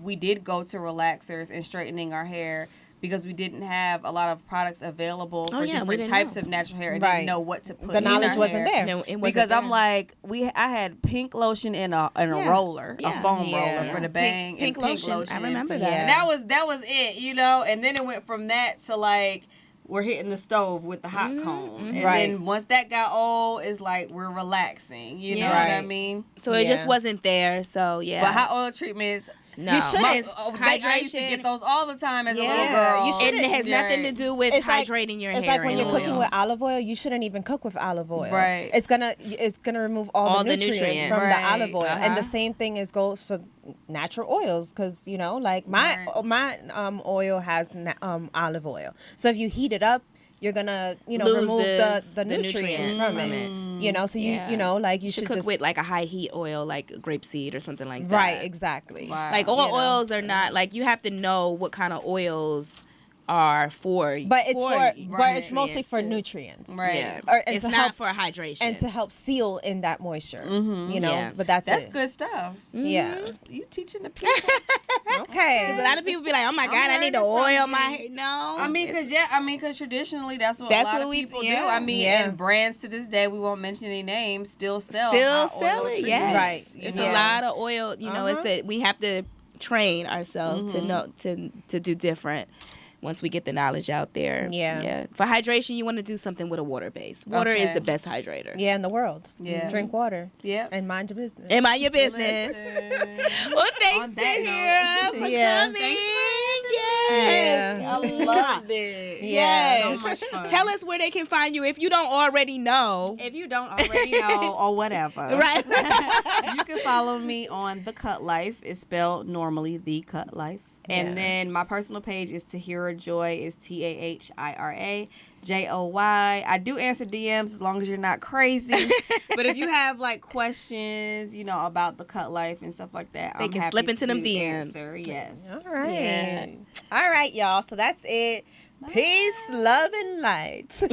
we did go to relaxers and straightening our hair because we didn't have a lot of products available
Oh,
for
yeah, we
different
didn't
types
know.
of natural hair and
Right.
didn't know what to put
The
in
knowledge
our
wasn't
hair.
there.
No, it wasn't
Because I'm
there.
like, I had pink lotion in a
Yeah.
roller,
Yeah.
a foam
Yeah.
roller for the bang,
Pink
and
lotion. I remember that.
Yeah.
That was it, and then it went from that to like we're hitting the stove with the hot comb, and
Right.
then once that got old, it's like we're relaxing. You know
Yeah.
what I
Right.
mean?
So it just
Yeah.
wasn't there. So yeah.
But hot oil treatments,
no.
You shouldn't.
I
Hydration.
used to get those all the time as a little
Yeah.
girl.
You
and
shouldn't-
it has nothing to do with
It's like-
hydrating your
It's
hair.
like when
in
you're cooking
oil.
with olive oil, you shouldn't even cook with olive oil.
Right.
It's gonna remove all
All
the
the
nutrients
nutrients.
from
Right.
the olive oil, and the
Uh-huh.
same thing goes for natural oils, because like my oil has olive oil. So if you heat it up, you're gonna
Lose
remove
the
the nutrients
nutrients
from
from
it.
it.
So
Yeah.
you
You
should
should cook
just
with like a high heat oil, like grapeseed or something like that.
right, exactly.
Wow.
Like all
You know.
oils are not like you have to know what kind of oils are for,
but it's but it's mostly
nutrients
for
too.
nutrients.
Right.
Yeah,
And
it's
to
not
help-
for hydration.
And to help seal in that moisture, you know.
Yeah.
But that's it.
good stuff.
Yeah.
You teaching the people.
Okay.
Because a lot of people be like, "Oh my God, I need to oil my hair." No,
I mean,
it's-
because traditionally that's what
That's
a lot
what
of
we
people
do,
do.
yeah.
I mean,
Yeah.
and brands to this day, we won't mention any names, still sell
sell it.
treatments,
Yes,
Right.
It's
Yeah.
a lot of oil. You know, it's that we have to train ourselves to know to do different. Once we get the knowledge out there,
Yeah.
For hydration, you want to do something with a water base. Water is
Okay.
the best hydrator.
Yeah, in the world.
Yeah.
Drink water.
Yep.
And mind your business.
Am I your business? Well, thanks,
On that
Tahira, for
Yeah.
coming.
Yeah.
Yes.
I loved it.
Yes.
So much fun.
Tell us where they can find you if you don't already know.
If you don't already know or whatever.
Right.
You can follow me on The Cut Life. It's spelled normally The Cut Life. And
Yeah.
then my personal page is Tahira Joy. Is Tahira Joy. I do answer DMs as long as you're not crazy. But if you have like questions, you know, about The Cut Life and stuff like that,
They
I'm
can
happy
slip into them
to
DMs.
answer. Yes.
All right.
Yeah.
All right, y'all. So that's it. Peace, love, and light.